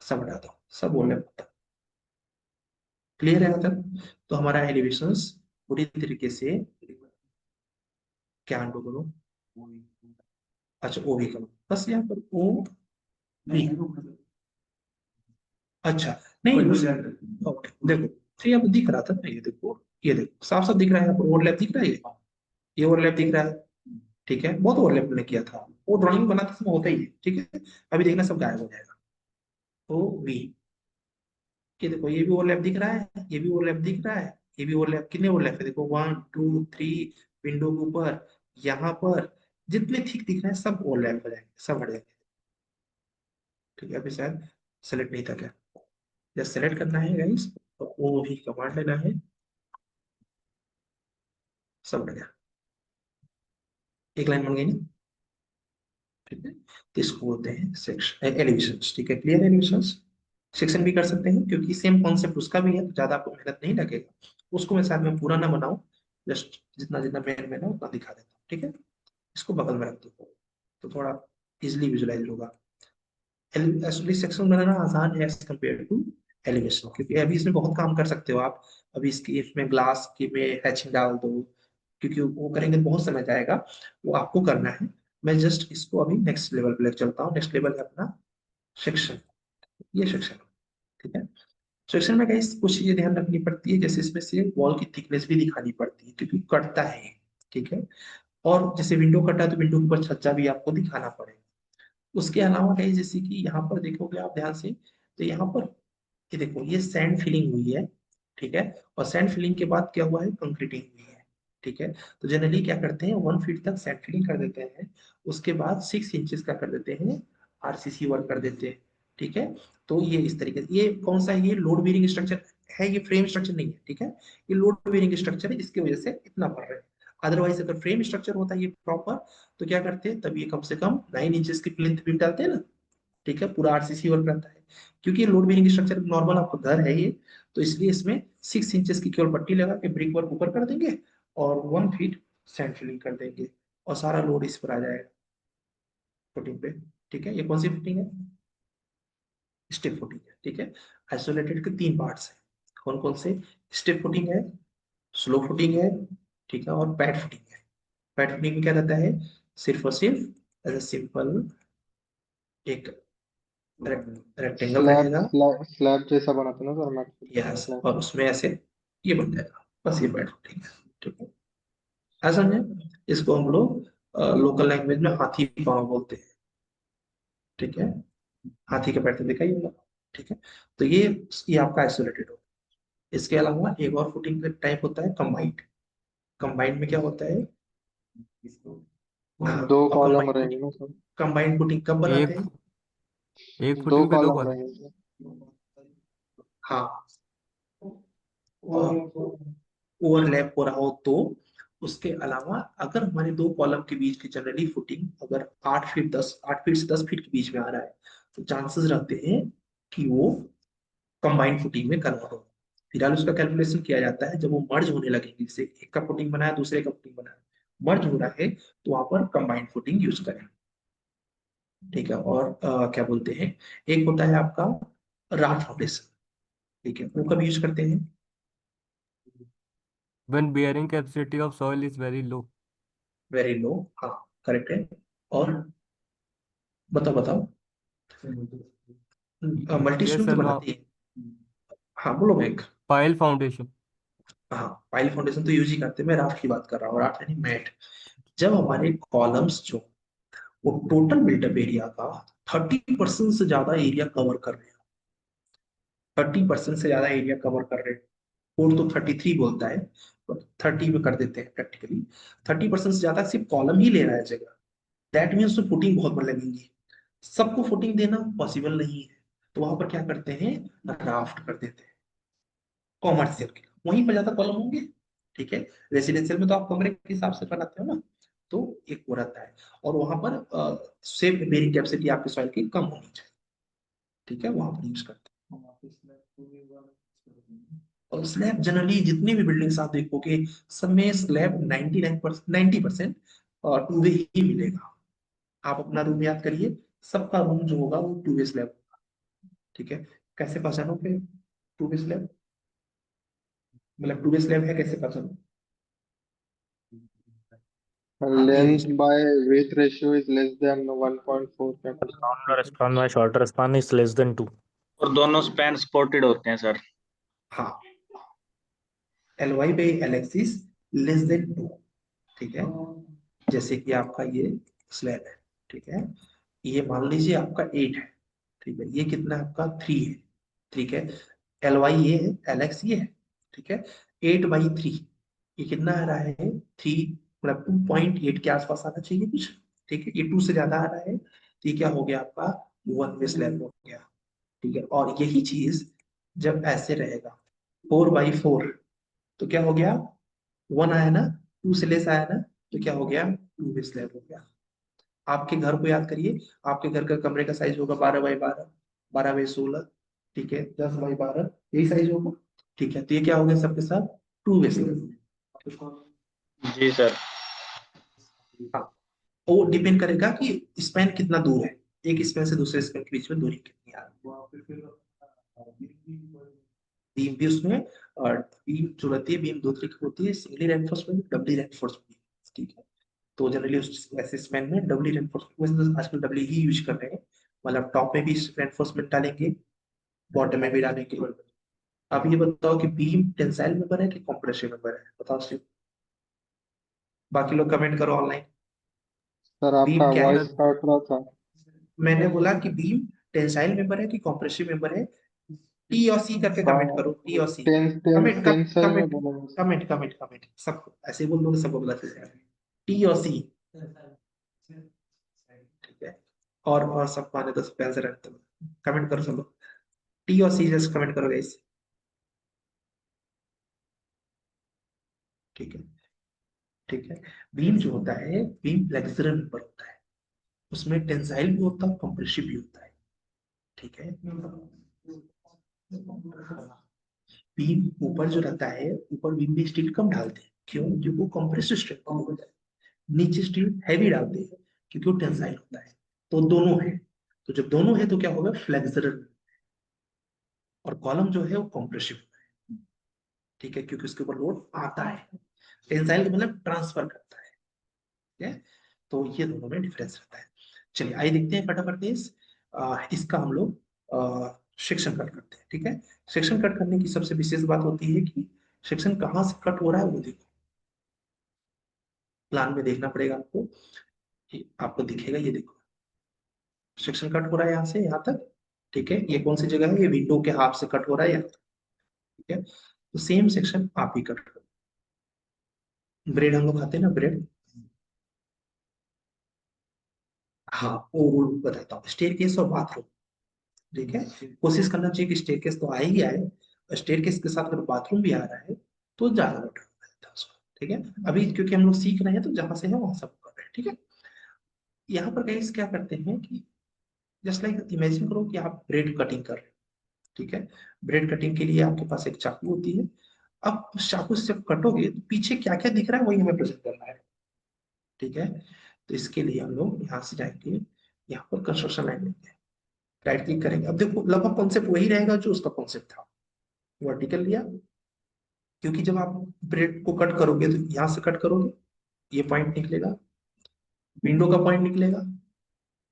सब हटा दो, सब ओवरलैप हटा। क्लियर है मतलब? तो हमारा एलिवेशंस पूरी तरीके से, क्या अंडू करो, अच्छा ओ भी करो, बस यहाँ पर ओ भी, अच्छा नहीं ओके देखो, तो ये अब दिख रहा था ना, ये देखो साफ साफ दिख रहा है, यहाँ पर ओवरलैप दिख रहा है, ये ओवरलैप दिख रहा है, ठीक है, बहुत ओवरलैप मैंने किया था, वो ड्राइंग बनाते समय होता ही है, ठीक है। अभी देखना सब गायब हो जाएगा। ओ बी, ये देखो ये भी ओवरलैप दिख रहा है, ये भी ओवरलैप दिख रहा है, ये भी ओवरलैप, कितने ओवरलैप है देखो, 1 2 3, विंडो के ऊपर, यहाँ पर जितने थिक दिख रहे हैं सब ओवरलैप हो जाएंगे, सब हट जाएंगे, ठीक है। अभी शायद सेलेक्ट नहीं था क्या, जब सेलेक्ट करना है गाइस तो वो भी कमांड लेना है, सब हट गया, एक लाइन बन गई ना, ठीक है। तो इसको बोलते हैं सेक्शन एलिवेशन, ठीक है, क्लियर एलिवेशन। सेक्शन भी कर सकते हैं क्योंकि सेम कॉन्सेप्ट उसका भी है, तो ज्यादा आपको मेहनत नहीं लगेगा, उसको मैं शायद मैं पूरा ना बनाऊं, जस्ट जितना जितना मेन मेन है उतना दिखा देता हूँ, ठीक है। इसको बगल में रख दो तो थोड़ा इजिली विजुलाइज होगा। एक्चुअली सेक्शन बनाना आसान है एज कम्पेयर टू एलिवेशन, क्योंकि अभी इसमें बहुत काम कर सकते हो आप, अभी इसकी इसमें ग्लास की में हैचिंग डाल दो, क्योंकि वो करेंगे तो बहुत समय जाएगा, वो आपको करना है। मैं जस्ट इसको अभी नेक्स्ट लेवल पे लेकर चलता हूँ, नेक्स्ट लेवल है अपना सेक्शन, ये सेक्शन, ठीक है। सेक्शन में गाइस कुछ चीजें ध्यान रखनी पड़ती है, जैसे इसमें से वॉल की थिकनेस भी दिखानी पड़ती है क्योंकि कटता है ये, ठीक है। और जैसे विंडो कटा तो विंडो के ऊपर छज्जा भी आपको दिखाना पड़ेगा। उसके अलावा गाइस जैसे कि यहाँ पर देखोगे आप ध्यान से, तो यहाँ पर ये देखो ये सैंड फिलिंग हुई है, ठीक है, और सैंड फिलिंग के बाद क्या हुआ है, कंक्रीटिंग हुई है, ठीक है। तो जनरली क्या करते हैं 1 फीट तक सैंड फिलिंग कर देते हैं, उसके बाद 6 इंचेस का कर देते हैं, आरसीसी वर्क कर देते हैं, ठीक है। तो ये इस तरीके से, ये कौन सा है, ये लोड बेयरिंग स्ट्रक्चर है, ये फ्रेम स्ट्रक्चर नहीं है, ठीक है, ये लोड बेयरिंग स्ट्रक्चर है, इसकी वजह से इतना पड़ रहा है। अदरवाइज अगर फ्रेम स्ट्रक्चर होता है ये प्रॉपर, तो क्या करते हैं तब ये कम से कम 9 इंचेस की प्लिंथ बीम डालते हैं ना, ठीक है, पूरा आरसीसी वर्क रहता है। क्योंकि ये लोड बेयरिंग स्ट्रक्चर नॉर्मल आपका घर है ये, तो इसलिए इसमें 6 इंचेस की केवल पट्टी लगा के ब्रिक वर्क ऊपर कर देंगे और 1 फीट सैंड फिलिंग कर देंगे, और सारा लोड इस पर आ जाएगा फुटिंग पे, ठीक है। ये कौन सी फुटिंग है, स्टिफ फुटिंग है, ठीक है। आइसोलेटेड के 3 पार्ट्स हैं, कौन कौन से, स्टिफ फुटिंग है, स्लो फुटिंग है, ठीक है, और पैड फुटिंग है। पैड फुटिंग में क्या रहता है, सिर्फ और सिर्फ एज ए सिंपल एक रेक्टेंगल स्लैब रहेगा, स्लैब स्लैब जैसा बनाते हैं ना सर, मैट यस, स्लैब। और उसमें ऐसे ये बन जाएगा, बस ये बैठ ठीक है, ठीक है। ऐसा समझे, इसको हम लोग लोकल लैंग्वेज में हाथी पाँव बोलते हैं, ठीक है, हाथी का पैर तो देखा ही होगा, ठीक है। तो ये आपका आइसोलेटेड हो। इसके अलावा एक और फुटिंग का टाइप होता है कंबाइंड। कंबाइंड में क्या होता है, दो और कॉलम कंबाइंड रहेंगे फुटिंग, ना सर? कंबाइंड फुटिंग कब बनाते एक हैं? एक दो फुटिंग पे दो कॉलम कॉलम। रहेंगे सर। हाँ, और ओवरलैप हो रहा हो तो। उसके अलावा अगर हमारे दो कॉलम के बीच की जनरली फुटिंग अगर 8 से 10 फीट के बीच में आ रहा है, तो चांसेस रहते हैं कि वो कंबाइंड फुटिंग में कन्वर्ट हो। फिलहाल उसका कैलकुलेशन किया जाता है जब वो मर्ज होने लगेंगे, जैसे एक का फुटिंग बनाया दूसरे का फुटिंग बनाया, मर्ज हो रहा है तो वहां पर कंबाइंड फुटिंग यूज करें। ठीक है। और क्या बोलते हैं, एक होता है आपका राफ्ट फाउंडेशन। ठीक है, वो कब यूज करते हैं? When bearing capacity of soil is very low. Very low, हाँ, करेक्ट है। और बताओ बताओ। मल्टी Yes स्ट्रीम तो sir, बनाती है। हाँ बोलो बैंक। pile foundation. हाँ, पाइल फाउंडेशन तो यूज ही करते हैं, मैं राफ्ट की बात कर रहा हूँ, राफ्ट यानी मैट। जब हमारे कॉलम्स जो वो टोटल बिल्टअप एरिया का 30% से ज्यादा एरिया कवर कर रहे हैं, 30% से ज्यादा एरिया कवर कर रहे हैं, कोड तो 33 बोलता है, तो 30 में कर देते हैं प्रैक्टिकली। 30% से ज्यादा सिर्फ कॉलम ही ले रहा है जगह, दैट मीन्स तो फुटिंग बहुत बन लगेंगी। सबको फुटिंग देना पॉसिबल नहीं है, तो वहां पर क्या करते हैं, राफ्ट कर देते हैं। कॉमर्शियल के वहीं पर ज्यादा कॉलम होंगे। ठीक है, रेसिडेंशियल में तो आप कमरे के हिसाब से बनाते हो ना, तो एक वो रहता है। और वहां पर सेफ बेरिंग कैपेसिटी आपके सॉइल की कम होनी चाहिए। ठीक है, वहां पर यूज करते हैं। और स्लैब जनरली जितनी भी बिल्डिंग्स आप देखोगे, सब में स्लैब 99% 90% और टू वे ही मिलेगा। आप अपना रूम याद करिए, सबका रूम जो होगा वो टू वे स्लैब होगा। ठीक है, कैसे पहचानोगे टू वे स्लैब, मतलब टू वे स्लैब है कैसे पहचानो? हाँ ये लेंथ देखिए, by width ratio is less than 1.4 क्या कुछ। longer span by shorter span is less than 2. और दोनों स्पैन सपोर्टेड होते हैं सर। हाँ, L Y by L X is less than 2। ठीक है, जैसे कि आपका ये स्लैब है। ठीक है, ये मान लीजिए आपका 8 है। ठीक है, ये कितना है आपका 3 है। ठीक है, एल वाई ये है, एल एक्स ये है। ठीक है, 8/3, ये कितना आ रहा है 3, मतलब 2.8 के आसपास आना चाहिए कुछ। ठीक है, ये 2 से ज्यादा आ रहा है, तो ये क्या हो गया आपका, वन वे स्लैब हो गया। ठीक है, और यही चीज जब ऐसे रहेगा 4/4, तो क्या हो गया, 1 आया ना, 2 से लेस आया ना, तो क्या हो गया, टू वे स्लैब हो गया। आपके घर को याद करिए, आपके घर का कमरे का साइज होगा 12/12, 12/16। ठीक है, 10/12, यही साइज होगा। ठीक है, तो ये क्या हो गया सबके साथ, to way slab. Ji sir. हाँ, वो डिपेंड करेगा कि स्पैन कितना दूर है, एक स्पैन से दूसरे स्पैन के बीच में दूरी कितनी आ रही है। बीम भी उसमें, और बीम जो रहती है, बीम दो तरीके की होती है, सिंगली रेनफोर्समेंट, डबली रेनफोर्समेंट। ठीक है, तो जनरली उस ऐसे स्पैन में डबली रेनफोर्समेंट, वैसे तो आजकल डबली ही यूज कर रहे हैं, मतलब टॉप में भी रेनफोर्समेंट डालेंगे, बॉटम में भी डालेंगे। अब ये बताओ कि बीम टेंसाइल मेंबर है कि कॉम्प्रेसिव मेंबर है, बताओ सिर्फ। बाकी लोग कमेंट करो ऑनलाइन। सर आपका बीम क्या है? वॉइस कट रहा था। मैंने बोला कि बीम टेंसाइल मेंबर है कि कॉम्प्रेसिव मेंबर है, टी और सी करके कमेंट करो, टी और सी। कमेंट टेंसाइल में कमेंट बोलेंगे सर। कमेंट कमेंट कमेंट सब ऐसे ही बोल दोगे, सबको पता चल जाएगा, टी और सी। ठीक है, और सब माने तो सब आंसर रहते हैं, कमेंट करो सब लोग, टी और सी जस्ट कमेंट करो गाइस। ठीक है, ठीक है। बीम जो होता है, बीम फ्लेक्सुरल मेंबर होता है, उसमें टेंसाइल भी होता है, कंप्रेसिव भी होता है। ठीक है, बीम ऊपर जो रहता है, ऊपर बीम में स्टील कम डालते हैं, क्यों, क्योंकि वो कंप्रेसिव स्ट्रेंथ कम होता है। नीचे स्टील हैवी डालते हैं क्योंकि वो टेंसाइल होता है। तो दोनों है, तो जब दोनों है तो क्या होगा, फ्लेक्सुरल। और कॉलम जो है वो कंप्रेसिव होता है। ठीक है, क्योंकि उसके ऊपर लोड आता है, टेंसाइल का मतलब ट्रांसफर करता है। ठीक है, तो ये दोनों में डिफरेंस रहता है। चलिए आइए देखते हैं फटाफट से इसका हम लोग सेक्शन कट करते हैं। ठीक है, सेक्शन कट करने की सबसे विशेष बात होती है कि सेक्शन कहाँ से कट हो रहा है वो देखो, प्लान में देखना पड़ेगा आपको। आपको दिखेगा, ये देखो सेक्शन कट हो रहा है यहाँ से यहाँ तक। ठीक है, ये कौन सी जगह है, ये विंडो के हाफ से कट हो रहा है यहाँ तक। ठीक है, तो सेम सेक्शन आप ही कट करो। ब्रेड हम लोग खाते हैं ना, ब्रेड, हाँ वो बताता हूँ, स्टेयरकेस और बाथरूम। ठीक है, कोशिश करना चाहिए कि स्टेयरकेस तो आए ही आए, स्टेयरकेस के साथ अगर बाथरूम भी आ रहा है तो ज्यादा बेटर रहता है उसको। ठीक है, अभी क्योंकि हम लोग सीख रहे हैं तो जहां से है वहां सब कर रहे हैं। ठीक है, यहाँ पर गाइस क्या करते हैं कि जस्ट लाइक इमेजिन करो कि आप ब्रेड कटिंग कर रहे हो। ठीक है, ब्रेड कटिंग के लिए आपके पास एक चाकू होती है। अब उस चाकू से जब कटोगे तो पीछे क्या क्या दिख रहा है वही हमें प्रेजेंट करना है। ठीक है, तो इसके लिए हम लोग यहाँ से जाएंगे, यहाँ पर कंस्ट्रक्शन लाइन लेंगे, राइट क्लिक करेंगे। अब देखो लगभग कॉन्सेप्ट वही रहेगा जो उसका कॉन्सेप्ट था। वर्टिकल लिया, क्योंकि जब आप ब्रेड को कट करोगे तो यहाँ से कट करोगे, ये पॉइंट निकलेगा, विंडो का पॉइंट निकलेगा,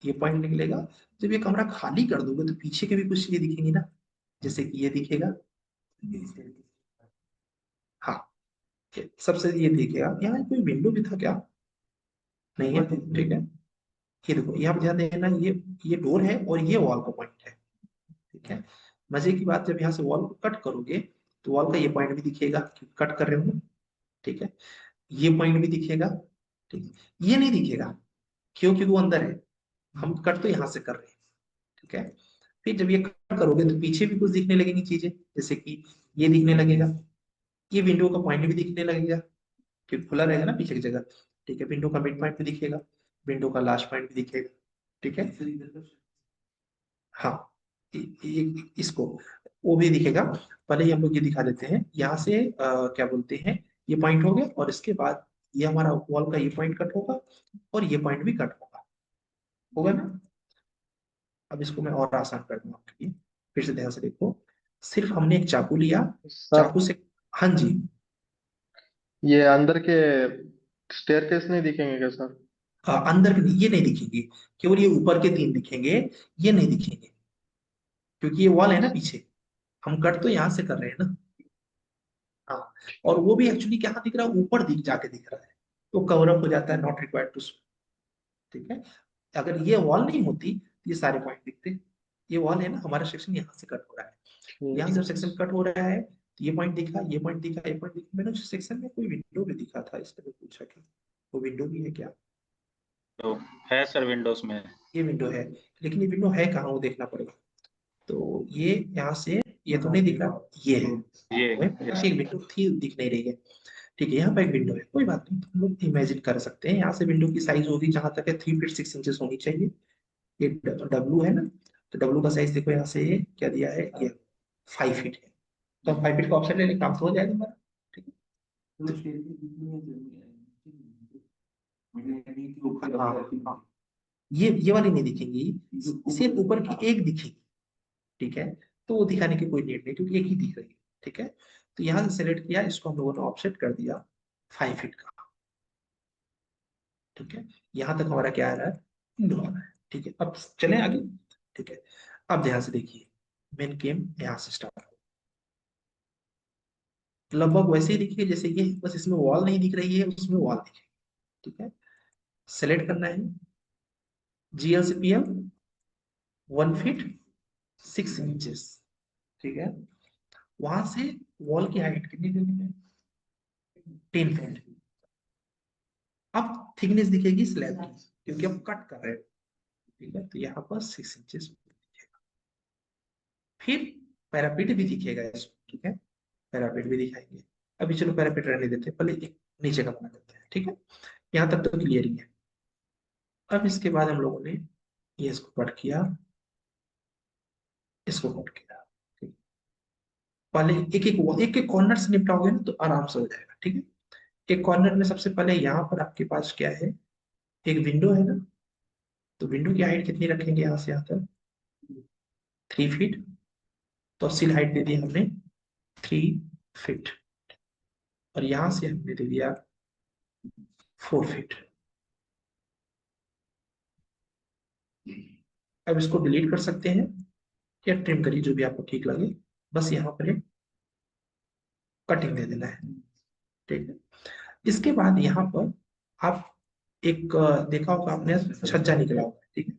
ये पॉइंट निकलेगा। जब ये कमरा खाली कर दोगे तो पीछे के भी कुछ चीजें दिखेंगी ना, जैसे कि ये दिखेगा। हाँ, सबसे ये दिखेगा। यहाँ कोई विंडो भी था क्या? नहीं है। ठीक है, ये देखो यहाँ पर ध्यान देना, ये डोर है और ये वॉल का पॉइंट है। ठीक है, मजे की बात, जब यहाँ से वॉल को कट करोगे तो वॉल का ये पॉइंट भी दिखेगा, कट कर रहे हो। ठीक है, ये पॉइंट भी दिखेगा। ठीक है, ये नहीं दिखेगा क्योंकि वो अंदर है, हम कट तो यहाँ से कर रहे हैं। ठीक है, फिर जब ये कट करोगे तो पीछे भी कुछ दिखने लगेंगी चीजें, जैसे कि ये दिखने लगेगा, ये विंडो का पॉइंट भी दिखने लगेगा क्योंकि खुला रहेगा ना पीछे की जगह। ठीक है, विंडो का मिड पॉइंट भी दिखेगा, विंडो का लास्ट पॉइंट भी दिखेगा। ठीक है, हाँ, इसको वो भी दिखेगा। पहले ही हम लोग ये दिखा देते हैं, यहाँ से क्या बोलते हैं, ये पॉइंट हो गया और इसके बाद ये हमारा वॉल का ये पॉइंट कट होगा और ये पॉइंट भी कट होगा, होगा ना। अब इसको मैं और आसान कर दूंगा आपके लिए, फिर से ध्यान से देखो। सिर्फ हमने एक चाकू लिया, सर चाकू से, हाँ जी, ये अंदर के स्टेयरकेस नहीं दिखेंगे क्या सर? अंदर के ये नहीं दिखेंगे, केवल ये ऊपर के 3 दिखेंगे, ये नहीं दिखेंगे क्योंकि ये वॉल है ना पीछे, हम कट तो यहाँ से कर रहे हैं ना। हाँ, और वो भी एक्चुअली क्या दिख रहा है, ऊपर दिख जाके दिख रहा है, तो कवर अप हो जाता है, नॉट रिक्वायर्ड टू। ठीक है, अगर ये वॉल नहीं होती तो ये सारे पॉइंट दिखते। ये वॉल है ना, हमारा सेक्शन यहाँ से कट हो रहा है, यहाँ से सेक्शन कट हो रहा है तो ये पॉइंट दिखा, ये पॉइंट दिखा, ये पॉइंट दिखा। मैंने उस सेक्शन में कोई विंडो भी दिखा था, इसलिए मैं पूछा कि वो विंडो भी है क्या। तो है सर, विंडोज में। ये विंडो है, लेकिन ये विंडो है कहाँ वो देखना पड़ेगा। तो ये यहाँ से, ये तो नहीं दिख रहा, ये है, ये एक विंडो थी दिख नहीं रही है। ठीक है, यहाँ पर एक विंडो है, कोई बात नहीं, तो हम लोग इमेजिन कर सकते हैं। यहाँ से विंडो की साइज होगी जहां तक है 3 फीट 6 इंचेस होनी चाहिए। ये डब्लू है ना, तो डब्लू का साइज देखो, यहाँ से क्या दिया है, ये 5 फीट है, तो हम 5 फीट का ऑप्शन ले लें, काम तो हो जाएगा हमारा। ठीक है, हाँ हाँ, ये वाली नहीं दिखेंगी, सिर्फ ऊपर की एक दिखेगी। ठीक है, तो वो दिखाने की कोई नीड नहीं क्योंकि एक ही दिख रही है। ठीक है, तो यहाँ से सेलेक्ट किया, इसको हम लोगों ने ऑफसेट कर दिया 5 फीट का। ठीक है, यहाँ तक हमारा क्या आ रहा है, विंडो आ रहा है। ठीक है, अब चलें आगे। ठीक है, अब ध्यान से देखिए, मेन गेम यहाँ से स्टार्ट हो, लगभग वैसे ही दिखिए जैसे ये, बस इसमें वॉल नहीं दिख रही है, उसमें वॉल दिखे। ठीक है, सेलेक्ट करना है GL से PL 1 फीट 6 इंचेस। ठीक है, वहां से वॉल की हाइट कितनी देनी है, 10 फीट। अब थिकनेस दिखेगी स्लैब की क्योंकि हम कट कर रहे हैं। ठीक है, तो यहाँ पर 6 इंचेस दिखेगा। फिर पैरापीट भी दिखेगा इसको। ठीक है, पैरापीट भी दिखाएंगे। अभी चलो पैरापीट रहने देते हैं, पहले एक नीचे का बना देते हैं। ठीक है, यहाँ तक तो क्लियर ही है। अब इसके बाद हम लोगों ने ये इसको कट किया, इसको कट किया। ठीक, पहले एक एक कॉर्नर से निपटाओगे ना तो आराम से हो जाएगा। ठीक है, एक कॉर्नर में सबसे पहले यहाँ पर आपके पास क्या है, एक विंडो है ना, तो विंडो की हाइट कितनी रखेंगे, यहाँ से यहाँ तक 3 फीट, तो सील हाइट दे दी हमने 3 फीट, और यहां से हमने दे दिया 4 फीट। अब इसको डिलीट कर सकते हैं या ट्रिम करिए, जो भी आपको ठीक लगे, बस यहाँ पर एक कटिंग दे देना है। ठीक है, इसके बाद यहाँ पर आप एक देखा होगा आपने, छज्जा निकला होगा। ठीक है,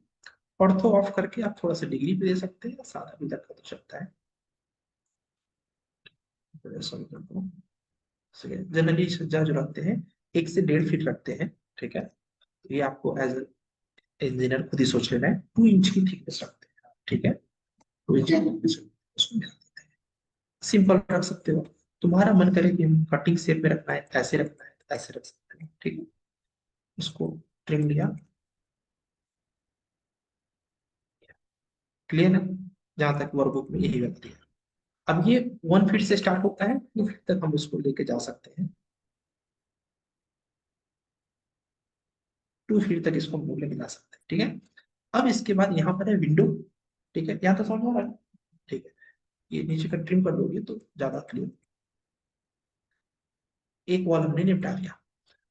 ऑर्थो ऑफ करके आप थोड़ा सा डिग्री पे दे सकते हैं, सादा भी रखा तो चलता है। जनरली छज्जा जो रखते हैं 1 से 1.5 फीट रखते हैं। ठीक है, ये आपको एज इंजीनियर खुद ही सोच लेना है 2 इंच की थिकनेस रखते हैं, ठीक है, 2 इंच की thickness उसको ध्यान देते हैं। सिंपल रख सकते हो, तुम्हारा मन करे कि हम कटिंग शेप में रखना है, ऐसे रखना है, ऐसे रख सकते हैं, ठीक है। इसको ट्रिम लिया, क्लियर है, जहां तक वर्कबुक में यही लगती है। अब ये 1 फीट से स्टार्ट होता है, 2 फीट तक हम इसको लेके जा सकते हैं, 2 फीट तक इसको हम लोग लेके जा सकते हैं, ठीक है। अब इसके बाद यहाँ पर है विंडो, ठीक है, यहाँ तक समझ आ रहा है, ठीक है। ये नीचे का ट्रिम कर दोगे तो ज्यादा क्लियर। एक वॉल हमने निपटा दिया।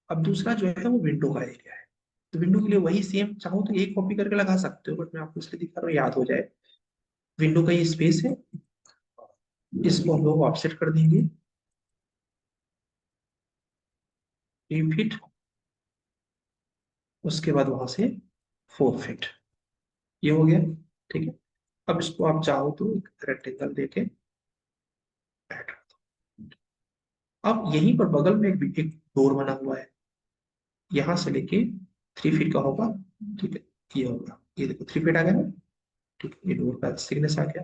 अब दूसरा जो है वो विंडो का एरिया है, तो विंडो के लिए वही सेम, चाहो तो एक कॉपी करके लगा सकते हो, बट मैं आपको इसलिए दिखा रहा हूँ याद हो जाए। विंडो का ये स्पेस है, इसको हम लोग ऑफसेट कर देंगे 3 फीट, उसके बाद वहां से 4 फीट, ये हो गया, ठीक है। अब इसको आप चाहो तो एक रेक्टेंगल देके ऐड कर दो। अब यहीं पर बगल में एक डोर बना हुआ है, यहां से लेके 3 फीट का होगा, ठीक है, ये होगा, ये देखो 3 फीट आ गया ना, ठीक है, ये डोर का थिकनेस आ गया।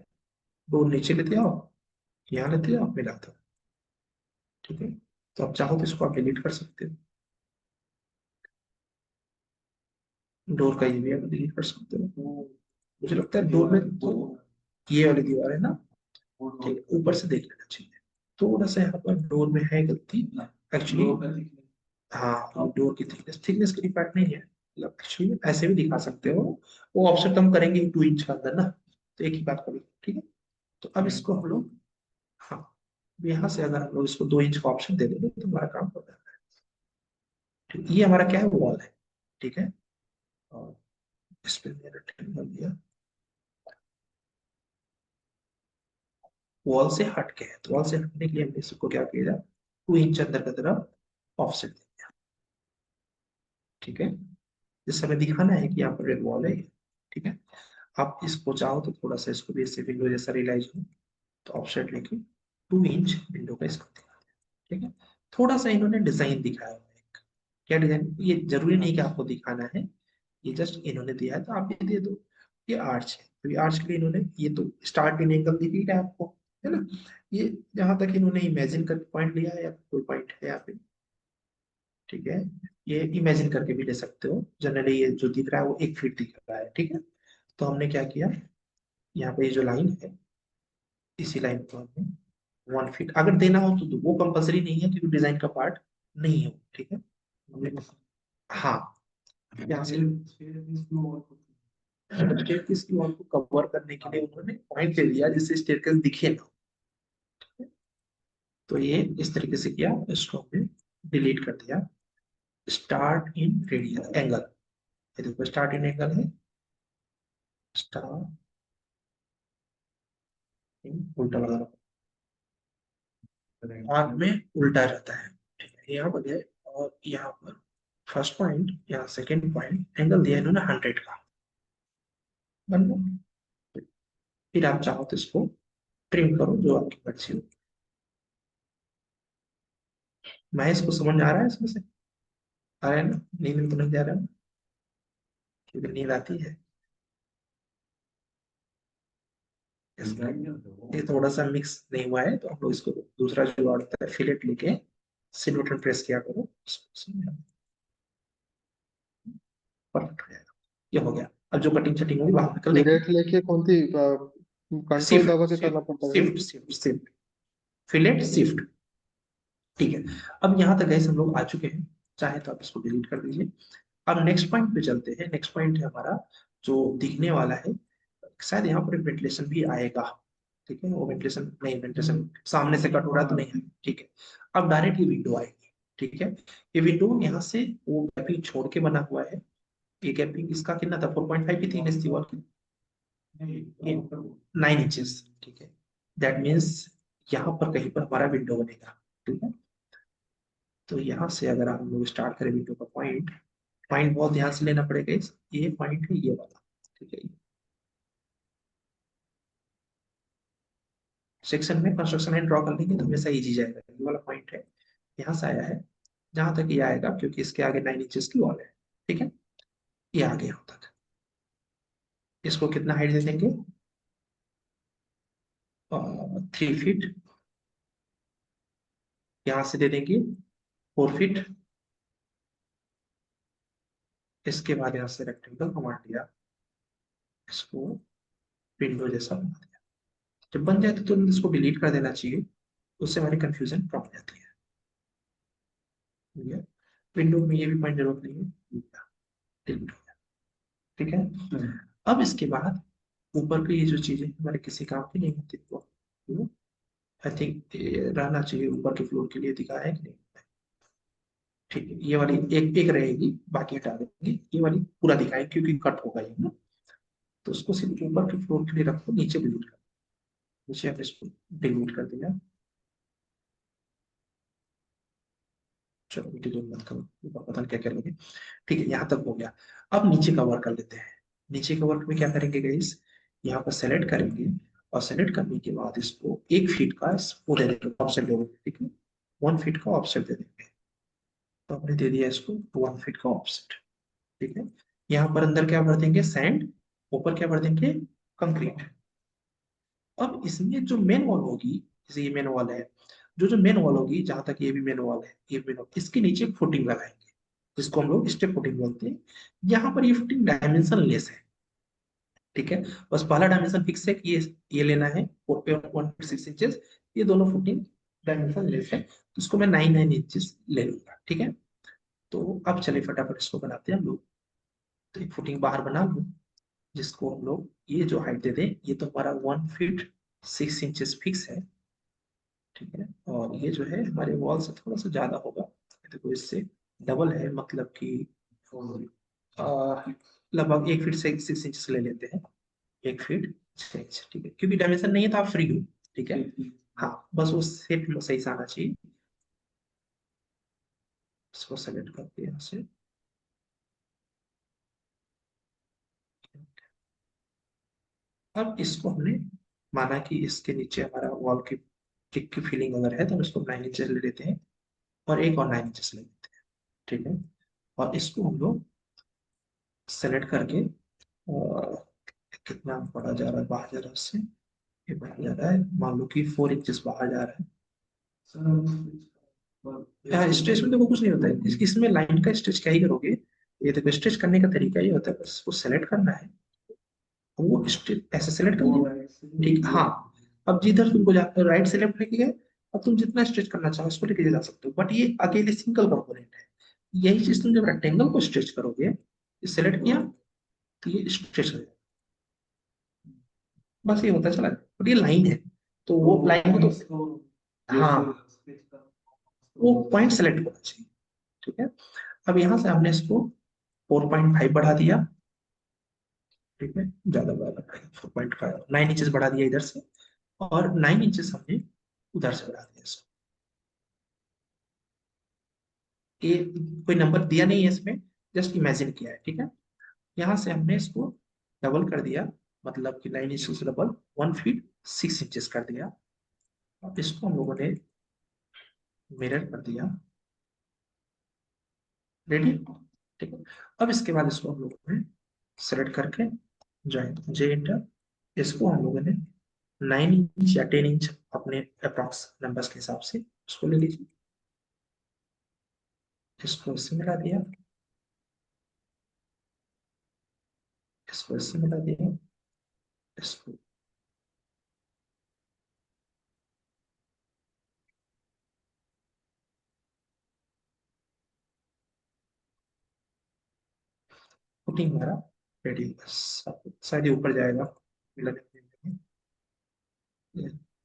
डोर नीचे लेते आओ, यहाँ लेते आओ, मिला दो, ठीक है। तो आप चाहो तो इसको आप डिलीट कर सकते हो, डोर का ये भी आप डिलीट कर सकते हो। मुझे लगता है डोर में तो ये वाली दीवार है ना, ठीक है, ऊपर से देख लेना चाहिए। थोड़ा सा यहाँ पर डोर में है गलती एक्चुअली, हाँ, डोर की थिकनेस, थिकनेस की पार्ट नहीं है, मतलब एक्चुअली ऐसे भी दिखा सकते हो, वो ऑप्शन कम करेंगे 2 इंच का अंदर ना, तो एक ही बात करेंगे, ठीक है। तो अब इसको हम लोग, हाँ, यहाँ से अगर हम लोग इसको 2 इंच का ऑप्शन दे देंगे तो हमारा काम हो जाएगा, ठीक है। ये हमारा क्या है, वॉल है, ठीक है, और इस पे मैंने टिक कर दिया, वॉल से हट के है, तो वॉल से हटने के लिए हमने इसको क्या किया, 2 इंच अंदर की तरफ ऑफसेट दे दिया, ठीक है। जिस समय दिखाना है कि यहाँ पर एक वॉल है, ठीक है। आप इसको चाहो तो थोड़ा सा इसको भी इससे विंडो जैसा रियलाइज हो, तो ऑफसेट लेके 2 इंच विंडो का इसको दिखा दिया, ठीक है। थोड़ा सा इन्होंने डिजाइन दिखाया हुआ है, क्या डिजाइन, ये जरूरी नहीं कि आपको दिखाना है, ये जस्ट इन्होंने दिया है तो आप ये दे दो। ये आर्च है, तो ये आर्च के लिए इन्होंने ये तो स्टार्ट इन एंगल दिख रहा है आपको, है ना। ये जहां तक इन्होंने इमेजिन करके पॉइंट लिया है, या कोई पॉइंट है यहाँ पे, ठीक है, ये इमेजिन करके भी ले सकते हो। जनरली ये जो दिख रहा है वो 1 फीट दिख रहा है, ठीक है। तो हमने क्या किया, यहाँ पे ये जो लाइन है, इसी लाइन को हमने 1 फीट अगर देना हो तो दो, वो कंपलसरी नहीं है क्योंकि डिजाइन का पार्ट नहीं है, ठीक है। हाँ, यहाँ से स्टेयरकेस की वॉल को कवर करने के लिए उन्होंने पॉइंट ले लिया जिससे स्टेयरकेस दिखे ना, तो ये इस तरीके से किया, इसको हमने डिलीट कर दिया। स्टार्ट इन रेडियस एंगल, ये देखो स्टार्ट इन एंगल है, स्टार्ट इन उल्टा लगा रहा में उल्टा रहता है, ठीक है, यहाँ पर है। और यहाँ पर फर्स्ट पॉइंट, यहाँ सेकेंड पॉइंट, एंगल दिया इन्होंने 100 का, बन गया। फिर आप चाहो तो इसको ट्रिम करो जो आपकी मर्जी हो। मैं इसको समझ आ रहा है, इसमें से आ रहा है ना, नींद में तो नहीं जा रहा है, क्योंकि नींद आती है। ये थोड़ा सा मिक्स नहीं हुआ है, तो हम लोग इसको दूसरा जो आता है फिलेट लेके सिल बटन प्रेस किया करो, परफेक्ट हो जाएगा। ये हो गया। अब जो कटिंग शटिंग होगी बाहर निकल देंगे। फिलेट लेके कौन सी कंट्रोल शिफ्ट दबा के करना पड़ता है? Shift shift shift fillet shift, ठीक है। अब यहाँ तक गैस हम लोग आ चुके हैं, चाहे तो आप इसको डिलीट कर दीजिए। अब नेक्स्ट पॉइंट पे चलते हैं। नेक्स्ट पॉइंट है हमारा जो दिखने वाला है, शायद यहाँ पर वेंटिलेशन भी आएगा, ठीक है। वो वेंटिलेशन नहीं, वेंटिलेशन सामने से कट हो रहा है तो नहीं है, ठीक है। अब डायरेक्ट ये विंडो आएगी, ठीक है। ये विंडो यहाँ से वो गैपिंग छोड़ के बना हुआ है। ये गैपिंग इसका कितना था, 4.5 की थिकनेस थी वॉल की, 9 इंचेस, ठीक है। दैट मीन्स यहाँ पर कहीं पर हमारा विंडो बनेगा, ठीक है। तो यहाँ से अगर हम लोग स्टार्ट करें विंडो का पॉइंट, पॉइंट बहुत ध्यान से लेना पड़ेगा, इस ये पॉइंट है ये वाला, ठीक है। सेक्शन में कंस्ट्रक्शन लाइन ड्रॉ कर लेंगे तो हमेशा इजी जाएगा। ये वाला पॉइंट है, यहाँ से आया है, जहां तक ये आएगा क्योंकि इसके आगे 9 इंचेस की वॉल है, ठीक है। ये आ गया यहाँ तक। इसको कितना हाइट दे देंगे, 3 फीट। यहां से दे देंगे 4 फीट। इसके बाद यहाँ से रेक्टेंगल कमांड दिया, इसको विंडो जैसा बना दिया। जब बन जाए तो तुरंत इसको डिलीट कर देना चाहिए, उससे हमारी कंफ्यूजन कम हो जाती है। विंडो में ये भी पॉइंट जरूरत नहीं है, डिलीट हो गया। ठीक है। अब इसके बाद ऊपर की ये जो चीजें हमारे किसी काम की नहीं होती, वो आई थिंक रहना चाहिए ऊपर के फ्लोर के लिए, दिखाया है कि नहीं। ठीक है, ये वाली एक एक रहेगी, बाकी हटा देंगे, ये वाली पूरा दिखाएंगे क्योंकि कट होगा ये ना। तो उसको सिर्फ ऊपर के फ्लोर के लिए रखो, नीचे डिलीट कर, नीचे हमने इसको डिलीट कर दिया। चलो डिलीट मत करो, ऊपर पता नहीं क्या क्या लगे। ठीक है, यहाँ तक हो गया। अब नीचे का वर्क कर लेते हैं। नीचे का वर्क में क्या करेंगे गाइस, यहाँ पर सेलेक्ट करेंगे और सेलेक्ट करने के बाद इसको 1 फीट का वो दे देंगे ऑफसेट दे देंगे। ठीक है, 1 फीट का ऑफसेट दे देंगे। तो हमने दे दिया इसको 1 फीट का ऑफसेट। ठीक है, यहाँ पर अंदर क्या भर देंगे, सैंड, ऊपर क्या भर देंगे, कंक्रीट। अब इसमें जो मेन वॉल होगी, जैसे ये मेन वॉल है, जो मेन वॉल होगी, जहां तक ये भी मेन वॉल है, ये मेन वॉल, इसके नीचे एक फुटिंग लगाएंगे, जिसको हम लोग स्टेप फुटिंग बोलते हैं। यहाँ पर ये फुटिंग डायमेंशन लेस है। ठीक है, बस पहला डायमेंशन फिक्स है कि ये लेना है 1.6 इंचेस। ये दोनों फुटिंग डायमेंशन लेस है, तो इसको मैं 9 इंचेस ले लूंगा। ठीक है, तो अब चलिए फटाफट इसको बनाते हैं हम लोग। तो एक फुटिंग बाहर बना लूं, जिसको हम लोग ये जो हाइट दे दें, ये तो हमारा 1 फीट 6 इंचेस फिक्स है। ठीक है, और ये जो है हमारे वॉल से थोड़ा सा ज्यादा होगा, देखो इससे डबल है, मतलब कि लगभग 1 फीट से 6 इंचेस ले लेते हैं। 1 फीट 6 इंच, ठीक है, क्योंकि डायमेंशन नहीं है तो आप फ्री हो। ठीक है, हाँ, बस वो सेट में सही से आना चाहिए। इसको सेलेक्ट करके यहाँ से अब इसको हमने माना कि इसके नीचे हमारा वॉल की किक की फीलिंग अगर है तो हम इसको 9 इंचेस ले लेते हैं, और एक और 9 इंचेस ले लेते हैं। ठीक है, और इसको हम लोग सेलेक्ट करके कितना बड़ा जा रहा है, बाहर जा रहा है उससे, ये बाहर जा रहा है, मान लो कि 4 इंचेस बाहर जा रहा है। यहाँ स्ट्रेच में देखो कुछ नहीं होता है, इसमें लाइन का स्ट्रेच क्या ही करोगे, ये देखो स्ट्रेच करने का तरीका ये होता है, बस उसको सेलेक्ट करना है, वो स्ट्रेच ऐसे सेलेक्ट कर दिया। ठीक, हाँ, अब जिधर तुमको जाकर राइट से लेफ्ट लेके गए, अब तुम जितना स्ट्रेच करना चाहो उसको लेके जा सकते हो, बट ये अकेले सिंगल कंपोनेंट है। यही चीज तुम जब रेक्टेंगल को स्ट्रेच करोगे, सेलेक्ट किया तो ये स्ट्रेच हो जाएगा। बस ये होता चला, बट ये लाइन है, तो वो लाइन को तो हाँ, वो पॉइंट सेलेक्ट होना चाहिए। ठीक है, अब यहाँ से हमने इसको 4.5 बढ़ा दिया। ठीक है, ज्यादा बढ़ा, 4.5 9 इंचेस बढ़ा दिया इधर से, और 9 इंचेस हमने उधर से बढ़ा दिया इसको। ये कोई नंबर दिया नहीं है इसमें, जस्ट इमेजिन किया है। ठीक है, यहाँ से हमने इसको डबल कर दिया, मतलब कि 9 इंचेस डबल 1 फीट 6 इंचेस कर दिया। अब इसको हम लोगों ने मिरर कर दिया, रेडी। ठीक है, अब इसके बाद इसको हम लोगों ने सेलेक्ट करके ज्वाइन जे इंटर, इसको हम लोगों ने 9 इंच या 10 इंच अपने अप्रॉक्स नंबर्स के हिसाब से उसको ले लीजिए, इसको इससे मिला दिया, इसको इससे मिला दिया, इसको फुटिंग हमारा रेडी, बस शायद ये ऊपर जाएगा,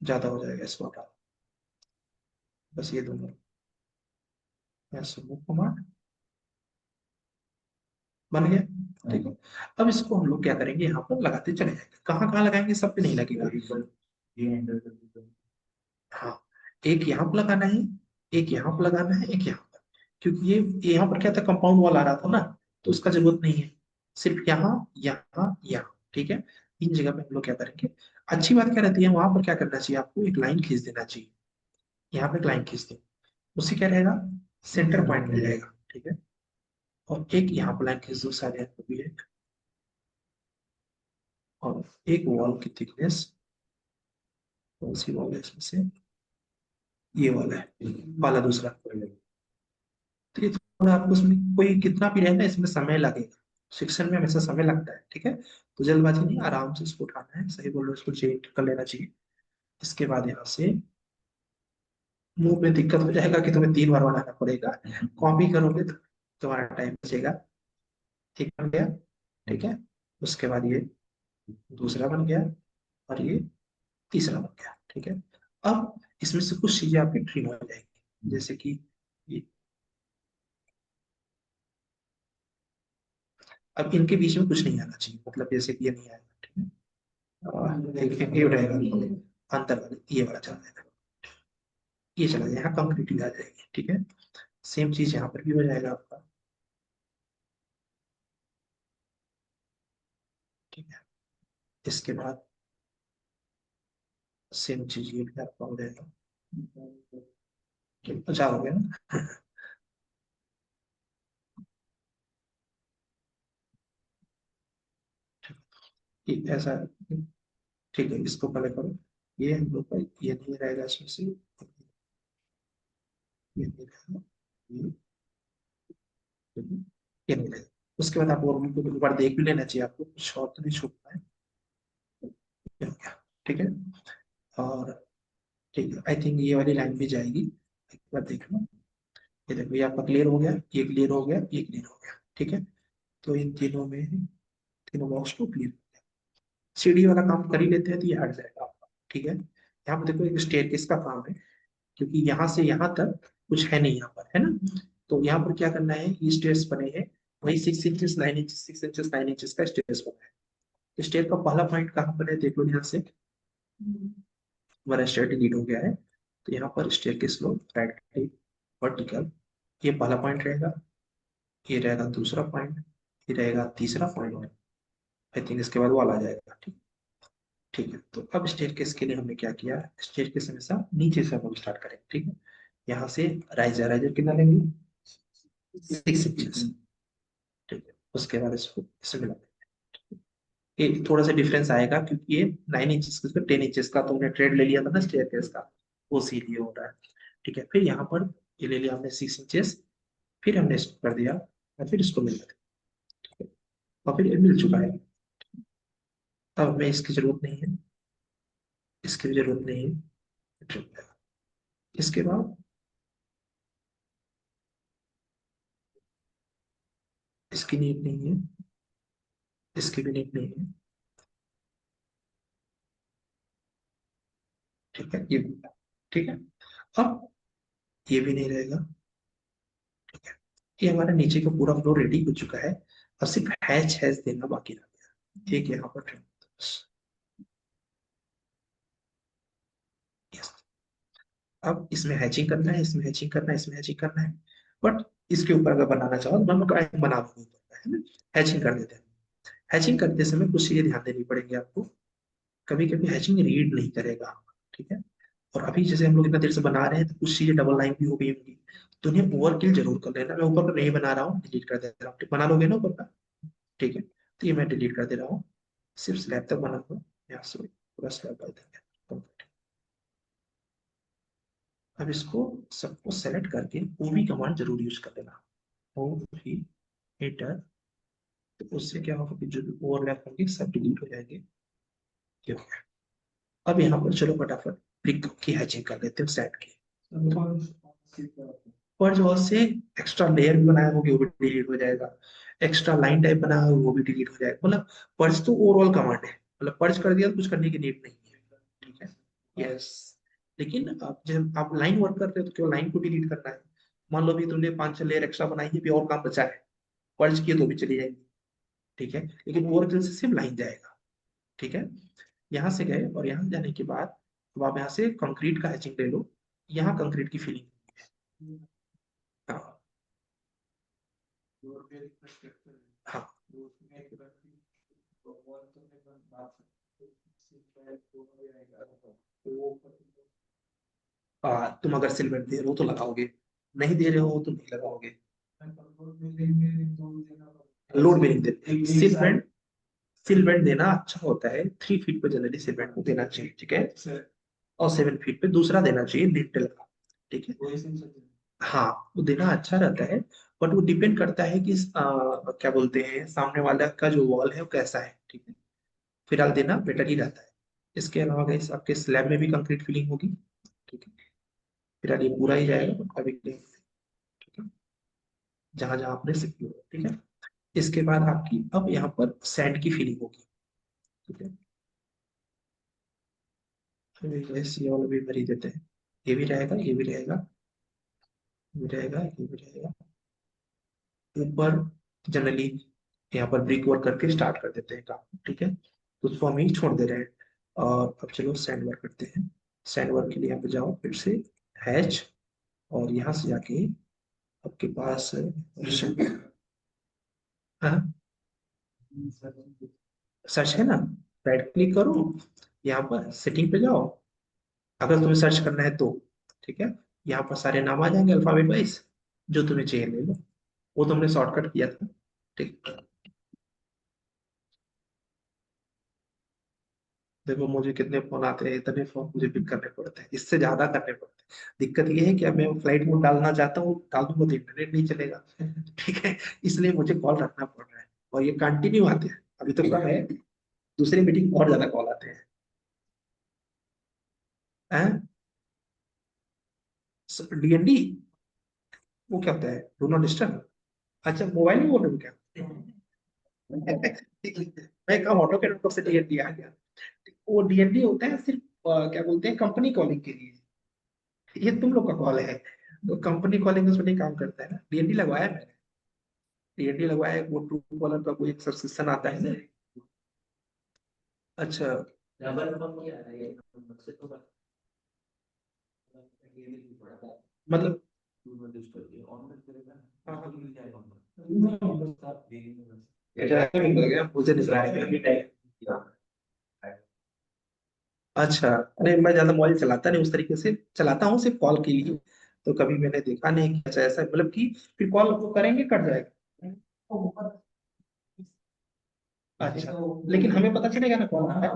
ज्यादा हो जाएगा, इसको हटा, बस ये दोनों ऐसे मूव कमांड बन गया। ठीक है, अब इसको हम लोग क्या करेंगे, यहाँ पर लगाते चले जाएंगे। कहाँ कहाँ लगाएंगे, सब पे नहीं लगेगा। हाँ, एक यहाँ पर लगाना है, एक यहाँ पर लगाना है, एक यहाँ पर, क्योंकि ये यहाँ पर क्या था, कंपाउंड वॉल आ रहा था ना, तो उसका जरूरत नहीं है, सिर्फ यहाँ यहाँ यहाँ। ठीक है, 3 जगह पे हम लोग क्या करेंगे। अच्छी बात क्या रहती है, वहां पर क्या करना चाहिए, आपको एक लाइन खींच देना चाहिए, यहाँ पे एक लाइन खींच दो, उससे क्या रहेगा, सेंटर पॉइंट मिल जाएगा। ठीक है, और एक यहाँ पर लाइन खींच दो, सारे भी है, और एक वॉल की थिकनेस, कौन सी वॉल है इसमें से, ये वाला है वाला दूसरा। तो ये थोड़ा आपको उसमें कोई कितना भी रहेगा इसमें समय लगेगा, शिक्षण में हमेशा समय लगता है, ठीक है। तो जल्दबाजी नहीं, आराम से इसको उठाना है, सही बोल रहे हो, इसको चेक कर लेना चाहिए। इसके बाद यहाँ से मुंह में दिक्कत हो जाएगा कि तुम्हें 3 बार बनाना पड़ेगा, कॉपी करोगे तो तुम्हारा टाइम बचेगा। ठीक बन गया, ठीक है। उसके बाद ये दूसरा बन गया और ये तीसरा बन गया, ठीक है। अब इसमें से कुछ चीजें आपकी ट्रिम हो जाएंगी, जैसे कि ये, अब इनके बीच में कुछ नहीं आना चाहिए, मतलब जैसे कि ये नहीं आएगा, ठीक है। ये रहेगा अंतर वाले, ये वाला चला जाएगा, ये चला जाएगा, यहाँ कंक्रीटिंग आ जाएगी, ठीक है। सेम चीज यहाँ पर भी हो जाएगा आपका, ठीक है। इसके बाद सेम चीज ये भी आपका हो जाएगा, अच्छा हो गया ना। ये ऐसा, ठीक है, इसको पहले करो। ये हम लोग का ये नहीं रहेगा इसमें से, ये नहीं रहेगा, ये नहीं रहेगा। उसके बाद आप और एक बार देख भी लेना चाहिए, आपको कुछ और तो नहीं छूटना है, ये हो गया, ठीक है। और ठीक है, आई थिंक ये वाली लाइन भी जाएगी, एक बार देख लो। ये देखो, ये आपका क्लियर हो गया, ये क्लियर हो गया, ये क्लियर हो गया, ठीक है। तो इन तीनों में, तीनों बॉक्स को क्लियर, सीढ़ी वाला काम कर ही लेते हैं तो ये हट जाएगा आपका, ठीक है। यहाँ पे देखो एक स्टेयरकेस का काम है, क्योंकि यहाँ से यहाँ तक कुछ है नहीं, यहाँ पर है ना। तो यहाँ पर क्या करना है, ये स्टेयर्स बने हैं, वही 6 इंचेस 9 इंचेस 6 इंचेस 9 इंचेस का स्टेयर्स बना है। स्टेयर का पहला पॉइंट कहाँ पर है देख लो, यहाँ से हमारा स्टेयर डिलीट हो गया है, तो यहाँ पर स्टेयर के स्लोप राइट क्लिक वर्टिकल, ये पहला पॉइंट रहेगा, ये रहेगा दूसरा पॉइंट, ये रहेगा तीसरा पॉइंट, आई थिंक इसके बाद वाला आ जाएगा, ठीक, ठीक है। तो अब स्टेयरकेस के लिए हमने क्या किया, स्टेयरकेस हमेशा नीचे से हम स्टार्ट करेंगे, ठीक है। यहाँ से राइजर, राइजर कितना लेंगे, 6 इंचेस, ठीक है। उसके बाद इसको इससे मिला देंगे, ये थोड़ा सा डिफरेंस आएगा क्योंकि ये 9 इंचेस का 10 इंचेस का तुमने ट्रेड ले लिया था ना स्टेयरकेस का, वो इसीलिए हो रहा है, ठीक है। फिर यहाँ पर ये ले लिया हमने 6 इंचेस, फिर हमने इसको कर दिया और फिर इसको मिला दिया, ठीक है। और फिर ये मिल चुका है, अब हमें इसकी जरूरत नहीं है, इसकी भी जरूरत नहीं है। इसके बाद इसकी नीड नहीं है, इसकी भी नीड नहीं है, ठीक है। ये भी, ठीक है। अब ये भी नहीं रहेगा, ठीक है। ये हमारा नीचे का पूरा फ्लोर रेडी हो चुका है, अब सिर्फ हैच हैच देना बाकी रह गया, ठीक है। यहाँ पर yes। अब इसमें हैचिंग करना है, इसमें हैचिंग करना है, इसमें हैचिंग करना है, बट इसके ऊपर अगर बनाना चाहो तो हम बना भी नहीं पड़ता है ना, हैचिंग कर देते हैं। हैचिंग करते समय कुछ चीजें ध्यान देनी पड़ेगी आपको, कभी कभी हैचिंग रीड नहीं करेगा, ठीक है। और अभी जैसे हम लोग इतना देर से बना रहे हैं तो कुछ चीजें डबल लाइन भी हो गई होंगी, तो उन्हें ओवरकिल जरूर कर लेना। मैं ऊपर का नहीं बना रहा हूँ, डिलीट कर दे रहा हूँ, बना लोगे ना ऊपर का, ठीक है। तो ये मैं डिलीट कर दे रहा हूँ, सिर्फ स्लैब तक बना दो, यहाँ से पूरा स्लैब डाल देंगे। अब इसको सबको सेलेक्ट करके ओवी कमांड जरूर यूज कर लेना, ओवी एटर, तो उससे क्या होगा कि जो भी ओवरलैप होंगे सब डिलीट हो जाएंगे, ये हो गया। अब यहाँ पर चलो फटाफट ब्रिक की हैचिंग कर लेते हैं सेट की, और जो से एक्स्ट्रा लेयर भी बनाया होगी वो भी डिलीट हो जाएगा, एक्स्ट्रा लाइन टाइप बनाया होगा वो भी डिलीट हो जाएगा, मतलब पर्च तो ओवरऑल कमांड है, मतलब पर्च कर दिया तो कुछ करने की नीड नहीं है, ठीक है। यस, लेकिन आप जब आप लाइन वर्क करते हो तो केवल लाइन को डिलीट करना है। मान लो भी तुमने 5-6 लेयर एक्स्ट्रा बनाई है, भी और काम बचा है, पर्च किए तो भी चली जाएगी, ठीक है। लेकिन ओवरकिल से सिर्फ लाइन जाएगा, ठीक है। यहाँ से गए और यहाँ जाने के बाद अब आप यहाँ से कंक्रीट का हैचिंग ले लो, यहाँ कंक्रीट की फीलिंग, हाँ हाँ, तुम अगर सिलमेंट दे रहे हो तो लगाओगे, नहीं दे रहे हो तो नहीं लगाओगे, लोड बेरिंग दे सिलमेंट, सिलबैंड देना अच्छा होता है, 3 फीट पे जनरली सिलबैंड को देना चाहिए, ठीक है, और 7 फीट पे दूसरा देना चाहिए लिंटेल का, ठीक है। हाँ, वो देना अच्छा रहता है, बट वो डिपेंड करता है कि क्या बोलते हैं, सामने वाला का जो वॉल है वो कैसा है, ठीक है, फिलहाल देना बेटर ही रहता है। इसके अलावा गाइस आपके स्लैब में भी कंक्रीट फिलिंग होगी, ठीक है, फिलहाल ये पूरा ही जाएगा, अभी के लिए, ठीक है, जहां जहां आपने सिक्योर, ठीक है। इसके बाद आपकी अब यहाँ पर सैंड की फिलिंग होगी, ठीक है, अभी गैस ये वाला भी भर ही देते हैं, ये भी रहेगा, ये भी रहेगा, ये भी रहेगा, ये भी रहेगा। ऊपर जनरली यहाँ पर ब्रिक वर्क करके स्टार्ट कर देते हैं काम, ठीक है, तो उसको हम ही छोड़ दे रहे हैं। और अब चलो सैंड वर्क करते हैं। सैंड वर्क के लिए यहाँ पे जाओ, फिर से हैच, और यहाँ से जाके आपके पास हाँ, सर्च है ना, राइट क्लिक करो, यहाँ पर सेटिंग पे जाओ, अगर तुम्हें सर्च करना है तो, ठीक है, यहाँ पर सारे नाम आ जाएंगे अल्फाबेट वाइज, जो तुम्हें चाहिए ले लो, वो तुमने शॉर्टकट किया था, ठीक। देखो मुझे कितने फोन आते हैं, इतने फोन मुझे पिक करने पड़ते हैं, इससे ज्यादा करने पड़ते हैं। दिक्कत ये है कि अब मैं फ्लाइट मोड डालना चाहता हूँ, डाल दूंगा तो इंटरनेट नहीं चलेगा ठीक है, इसलिए मुझे कॉल रखना पड़ रहा है, और ये कंटिन्यू आते हैं, अभी तो कम है, दूसरी मीटिंग और ज्यादा कॉल आते हैं। डीएनडी वो क्या होता है, डू नॉट डिस्टर्ब? अच्छा, मोबाइल में बोल रहे हो क्या मैं कहा ऑटो कैटलॉग से डीएनडी आ गया। वो डीएनडी होता है सिर्फ क्या बोलते हैं, कंपनी कॉलिंग के लिए, ये तुम लोग का कॉल है, तो कंपनी कॉलिंग उसमें नहीं काम करता है ना, डीएनडी लगवाया है मैंने, डीएनडी लगवाया है, वो ट्रू कॉलर का कोई एक सब्सक्रिप्शन आता है ना। अच्छा, मतलब हाँ, हाँ। क्या मिल गया मुझे नहीं पता। अच्छा, अरे मैं ज्यादा मोबाइल चलाता नहीं, उस तरीके से चलाता हूँ सिर्फ कॉल के लिए, तो कभी मैंने देखा नहीं कि ऐसा ऐसा, मतलब कि फिर कॉल वो करेंगे कट जाएगा। अच्छा, लेकिन हमें पता चलेगा ना कौन है,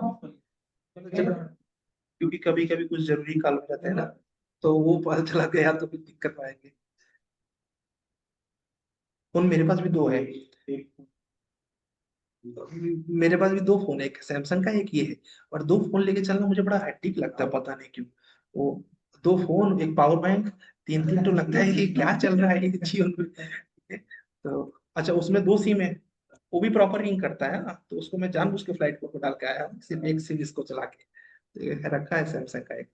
क्योंकि कभी कभी कुछ जरूरी कॉल हो जाता है ना, तो वो पता चला गया तो फिर दिक्कत आएगी। फोन मेरे पास भी दो है, मेरे पास भी दो फोन है, एक सैमसंग का एक ये है, और दो फोन लेके चलना मुझे बड़ा हेक्टिक लगता है, पता नहीं क्यों। वो दो फोन, एक पावर बैंक, तीन तीन, तो लगता है कि क्या चल रहा है ये जीवन में तो अच्छा, उसमें दो सिम है, वो भी प्रॉपर रिंग करता है ना, तो उसको मैं जानबूझ के फ्लाइट को डाल के आया हूँ, सिर्फ एक सिम इसको चला के, तो ये रखा है सैमसंग का एक।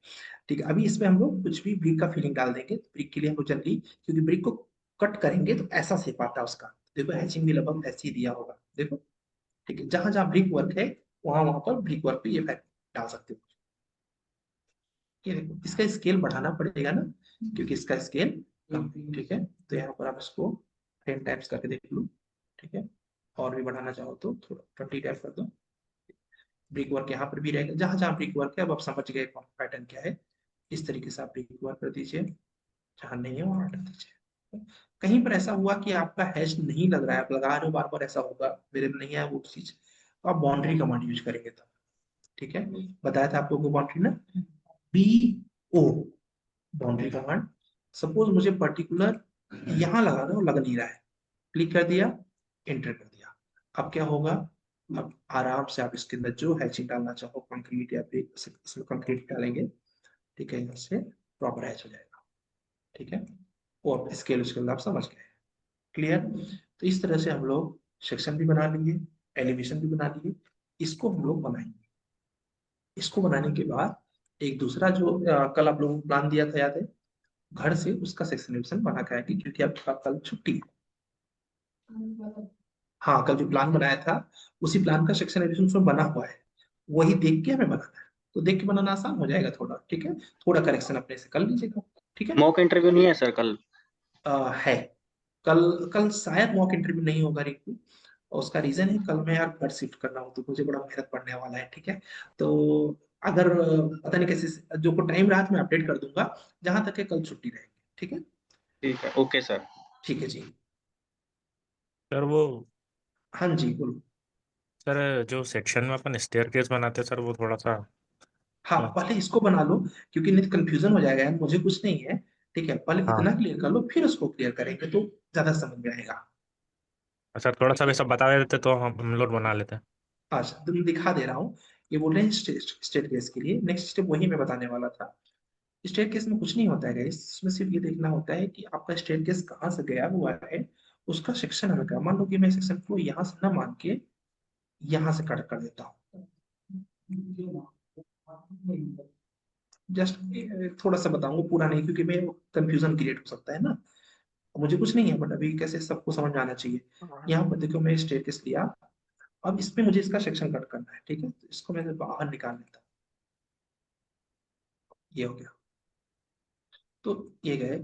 ठीक है, अभी इसमें हम लोग कुछ भी ब्रिक का फीलिंग डाल देंगे, तो ब्रिक के लिए हम लोग जल्दी, क्योंकि ब्रिक को कट करेंगे तो ऐसा शेप आता है उसका, देखो हैचिंग भी लगभग ऐसे ही दिया होगा, देखो, ठीक है, जहां जहां ब्रिक वर्क है वहां वहां पर ब्रिक वर्क पे ये फैक्ट डाल सकते हो। ये देखो, इसका स्केल बढ़ाना पड़ेगा ना, क्योंकि इसका स्केल कम है, ठीक है, तो यहाँ पर आप इसको 10 टाइप्स करके देख लो, ठीक है, और भी बढ़ाना चाहो तो थोड़ा 20 टाइप कर दो। ब्रिक वर्क यहाँ पर भी रहेगा, जहां जहां ब्रिक वर्क है, अब आप समझ गए कौन पैटर्न क्या है, इस तरीके से आप ब्रिक वर्क कर दीजिए, जहां नहीं है वहां हटा दीजिए। कहीं पर ऐसा हुआ कि आपका हैश नहीं लग रहा है, आप लगा रहे हो बार बार, ऐसा होगा, मेरे में नहीं है वो चीज, तो आप बाउंड्री कमांड यूज करेंगे तब, ठीक है, बताया था आप लोगों को बाउंड्री ना, B O, boundary command. Suppose मुझे पर्टिकुलर यहाँ लगाना है, वो लग नहीं रहा है, क्लिक कर दिया, एंटर कर दिया, अब क्या होगा, अब आराम से आप इसके अंदर जो हैचिंग डालना चाहो, कंक्रीट या फिर इसमें कंक्रीट डालेंगे, ठीक है, यहाँ से प्रॉपर हैच हो जाएगा, ठीक है, और स्केल उसके अंदर आप समझ गए, क्लियर। तो इस तरह से हम लोग सेक्शन भी बना लिए, एलिवेशन भी बना लिए, इसको हम लोग बनाएंगे। इसको बनाने के बाद एक दूसरा जो कल आप लोगों को प्लान दिया था, याद है, घर से उसका सेक्शन एलिवेशन बना के आएगी, क्योंकि आपका कल छुट्टी है। हाँ, कल जो प्लान बनाया था, उसी प्लान का सेक्शन एडिशन उसमें बना हुआ है, वही देख के हमें बनाना है, तो देख के बनाना आसान हो जाएगा थोड़ा, ठीक है, थोड़ा करेक्शन अपने से कर लीजिएगा, ठीक है। मॉक इंटरव्यू नहीं है सर कल? है, कल कल शायद मॉक इंटरव्यू नहीं होगा रिंकू, और उसका रीजन है, कल मैं यार घर शिफ्ट कर रहा हूँ, तो मुझे बड़ा मेहनत पड़ने वाला है, ठीक है, तो अगर पता नहीं कैसे जो को टाइम रात में अपडेट कर दूंगा, जहां तक है कल छुट्टी रहेगी, ठीक है। ठीक है, ओके सर। ठीक है जी। सर वो हाँ जी, बोलो। सर जो सेक्शन में अपन स्टेयरकेस बनाते हैं सर वो थोड़ा सा हाँ, पहले इसको बना लो, क्योंकि नहीं तो कंफ्यूजन हो जाएगा यार, मुझे कुछ नहीं है। ठीक है, पहले हाँ इतना क्लियर कर लो, फिर उसको क्लियर करेंगे तो ज्यादा समझ में आएगा। सर थोड़ा सा वैसा बता देते तो हम लोग बना लेते हैं। अच्छा, तुम दिखा दे रहा हूँ। ये बोल रहे हैं स्टेट केस के लिए नेक्स्ट स्टेप वही मैं बताने वाला था। स्टेट केस में कुछ नहीं होता है गाइस, इसमें सिर्फ ये देखना होता है कि आपका स्टेट केस कहाँ से गया हुआ है, उसका सेक्शन हमें क्या। मान लो कि मैं सेक्शन को यहाँ से ना मान के यहाँ से कट कर देता हूँ। जस्ट थोड़ा सा बताऊंगा, पूरा नहीं, क्योंकि मैं कंफ्यूजन क्रिएट हो सकता है ना। मुझे कुछ नहीं है, बट अभी कैसे सबको समझ में आना चाहिए। यहाँ पर देखो, मैं स्टेट केस लिया, अब इसमें मुझे इसका सेक्शन कट करना है। ठीक है, तो इसको मैं बाहर निकाल लेता हूँ। ये हो गया, तो ये गए।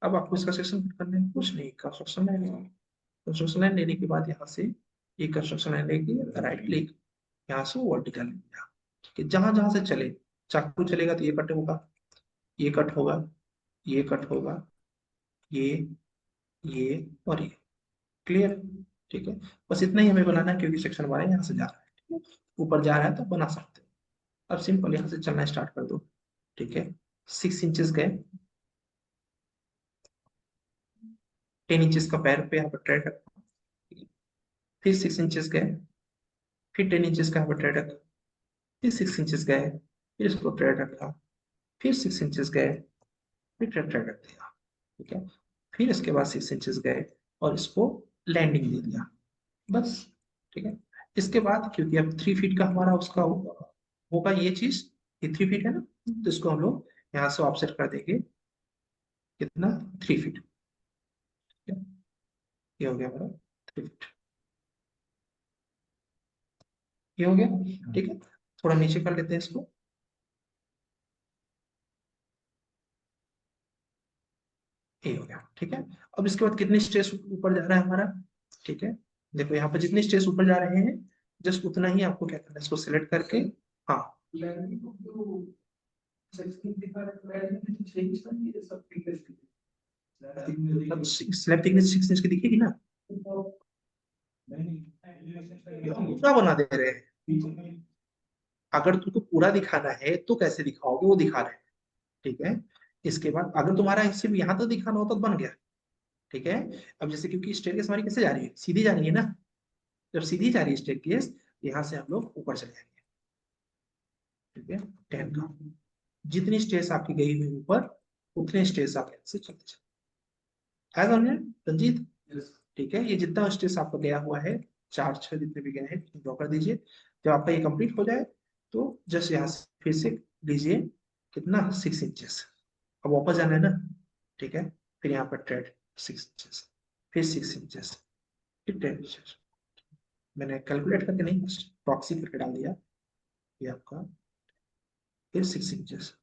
अब आपको इसका सेक्शन कट करना है, कुछ नहीं, कंस्ट्रक्शन लाइन लेना। कंस्ट्रक्शन लाइन लेने के बाद यहाँ से एक कंस्ट्रक्शन लाइन लेके राइट क्लिक, यहाँ से वर्टिकल लिया। ठीक है, जहां जहां से चले, चाकू चलेगा तो ये कट होगा, ये कट होगा, ये कट होगा, ये ये और ये। क्लियर? ठीक है, बस इतना ही हमें बनाना है, क्योंकि सेक्शन हमारे यहाँ से जा रहा है। ठीक है, ऊपर जा रहा है तो बना सकते हो। अब सिंपल यहाँ से चलना स्टार्ट कर दो। ठीक है, 6 इंचेस गए, 10 इंचेस का पैर पे यहाँ पर ट्रेड रखा। फिर 6 इंचेस गए, फिर 10 इंचेस का यहाँ पर ट्रेड रखा, फिर 6 इंचेस गए, फिर इसको ट्रेड रखा, फिर 6 इंचेस गए, फिर ट्रेड ट्रेड रख दिया। ठीक है, फिर इसके बाद 6 इंचेस गए और इसको लैंडिंग दे दिया, बस। ठीक है, इसके बाद क्योंकि अब 3 फीट का हमारा उसका होगा ये चीज, ये 3 फीट है ना, तो इसको हम लोग यहाँ से ऑफसेट कर देंगे, कितना, 3 फीट। ये हो गया हमारा 3 फीट, ये हो गया। ठीक है, थोड़ा नीचे कर लेते हैं इसको। ये हो गया। ठीक है, अब इसके बाद कितने स्टेज ऊपर जा रहा है हमारा। ठीक है, देखो यहाँ पर जितने स्टेज ऊपर जा रहे हैं, जस्ट उतना ही आपको क्या करना है, इसको सिलेक्ट करके, हाँ, स्लैब थिकनेस 6 इंच की दिखेगी ना, पूरा बना दे रहे हैं। अगर तुमको पूरा दिखाना है तो कैसे दिखाओगे, वो दिखा रहे हैं। ठीक है, इसके बाद अगर तुम्हारा सिर्फ यहाँ तक दिखाना होता तो बन गया। ठीक है, अब जैसे क्योंकि स्टेयरकेस हमारी कैसे जा रही है, सीधी जा रही है ना, जब सीधी जा रही है स्टेयरकेस, यहाँ से हम लोग ऊपर चले जाएंगे। ठीक है, 10 का जितनी स्टेज आपकी गई हुई ऊपर, उतने स्टेज आप यहाँ से चलते चले। है समझे रंजीत? ठीक है, ये जितना स्टेज आपका गया हुआ है, 4 6 जितने भी गए हैं, ड्रॉ कर दीजिए। जब आपका ये कंप्लीट हो जाए तो जस्ट यहाँ से फिर से लीजिए, कितना, 6 इंचेस। अब वापस जाना है ना। ठीक है, फिर यहाँ पर ट्रेड 6 इंचेस, फिर 6 इंचेस, फिर 10 इंचेस। मैंने कैलकुलेट करके नहीं, प्रॉक्सी करके डाल दिया ये आपका, फिर 6 इंचेस,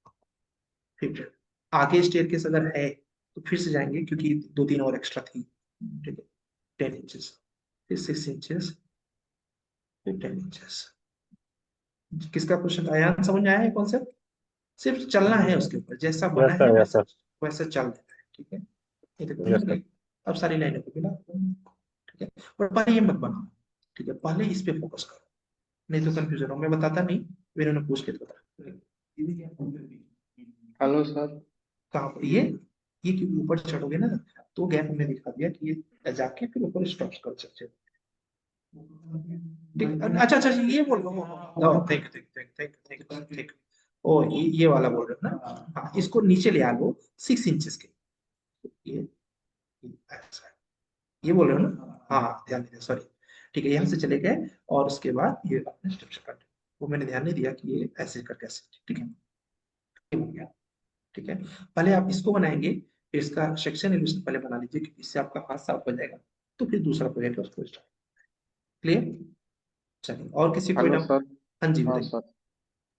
फिर ट्रेड। आगे स्टेयरकेस अगर है तो फिर से जाएंगे, क्योंकि 2 3 और एक्स्ट्रा थी। ठीक है, 10 इंचेस, फिर 6 इंचेस, फिर 10 इंचेस। किसका क्वेश्चन आया, समझ में आया है कॉन्सेप्ट? सिर्फ चलना है उसके ऊपर, जैसा बना यस है सर, यस वैसा सर, वैसा चल देना है। ठीक है, ये देखो यस मिल सर। गई, अब सारी लाइनों को मिला। ठीक है, और पहले ये मत बनाओ। ठीक है, पहले इस पे फोकस करो, नहीं तो कंफ्यूजन हो। मैं बताता नहीं, मेरे ने पूछ के तो बता। Hello sir. कहाँ पर ये क्योंकि ऊपर चढ़ोगे ना, तो गैप हमने दिखा दिया कि ये जाके फिर ऊपर स्टॉप कर सकते हो। अच्छा अच्छा, ये बोल रहा हूँ, thank you thank you thank you thank you thank you. ओ, ये वाला बोल रहे हो ना। हाँ, इसको नीचे ले आ लो 6 इंचेस के, ये ऐसा है। ये बोल रहे हो ना, हाँ हाँ, ध्यान दीजिए, सॉरी। ठीक है, यहाँ से चले गए और उसके बाद ये आपने स्ट्रक्चर काट, वो मैंने ध्यान नहीं दिया कि ये ऐसे करके ऐसे। ठीक है, ये हो गया। ठीक है, पहले आप इसको बनाएंगे, फिर इसका सेक्शन एलिवेशन पहले बना लीजिए, क्योंकि इससे आपका हाथ साफ हो जाएगा। तो फिर दूसरा प्रोजेक्ट है, उसको स्टार्ट। क्लियर? चलिए, और किसी कोई हेलो डाउट? सर। हाँ जी, हाँ बताइए। सर।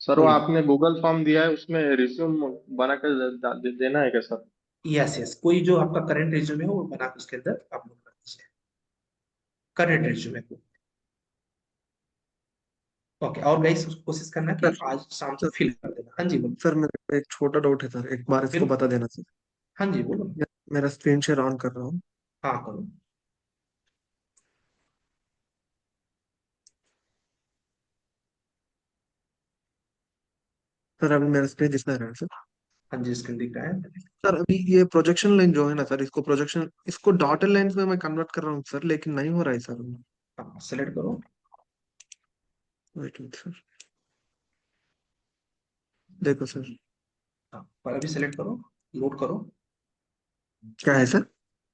सर वो बोलिए। आपने गूगल फॉर्म दिया है उसमें रिज्यूम बना कर देना है क्या सर? यस यस, कोई जो आपका करंट रिज्यूमे है वो बना के उसके अंदर अपलोड कर दीजिए, करंट रिज्यूमे को। ओके, और गाइस कोशिश करना कि सर आज शाम सर तक फिल कर देना। हाँ जी, बोलो। सर मेरे को एक छोटा डाउट है सर, एक बार इसको फिर, बता देना सर। हाँ जी, बोलो। मेरा स्क्रीन शेयर ऑन कर रहा हूँ। हाँ, करो। सर अभी मेरा स्क्रीन दिख रहा है सर। हाँ जी, स्क्रीन दिख रहा है। सर अभी ये प्रोजेक्शन लाइन जो है ना सर, इसको डॉटेड लाइंस में मैं कन्वर्ट कर रहा हूँ सर, लेकिन नहीं हो रहा है सर। हाँ, सेलेक्ट करो। वेट सर, देखो सर। हाँ, पर अभी सेलेक्ट करो, लोड करो, क्या है सर?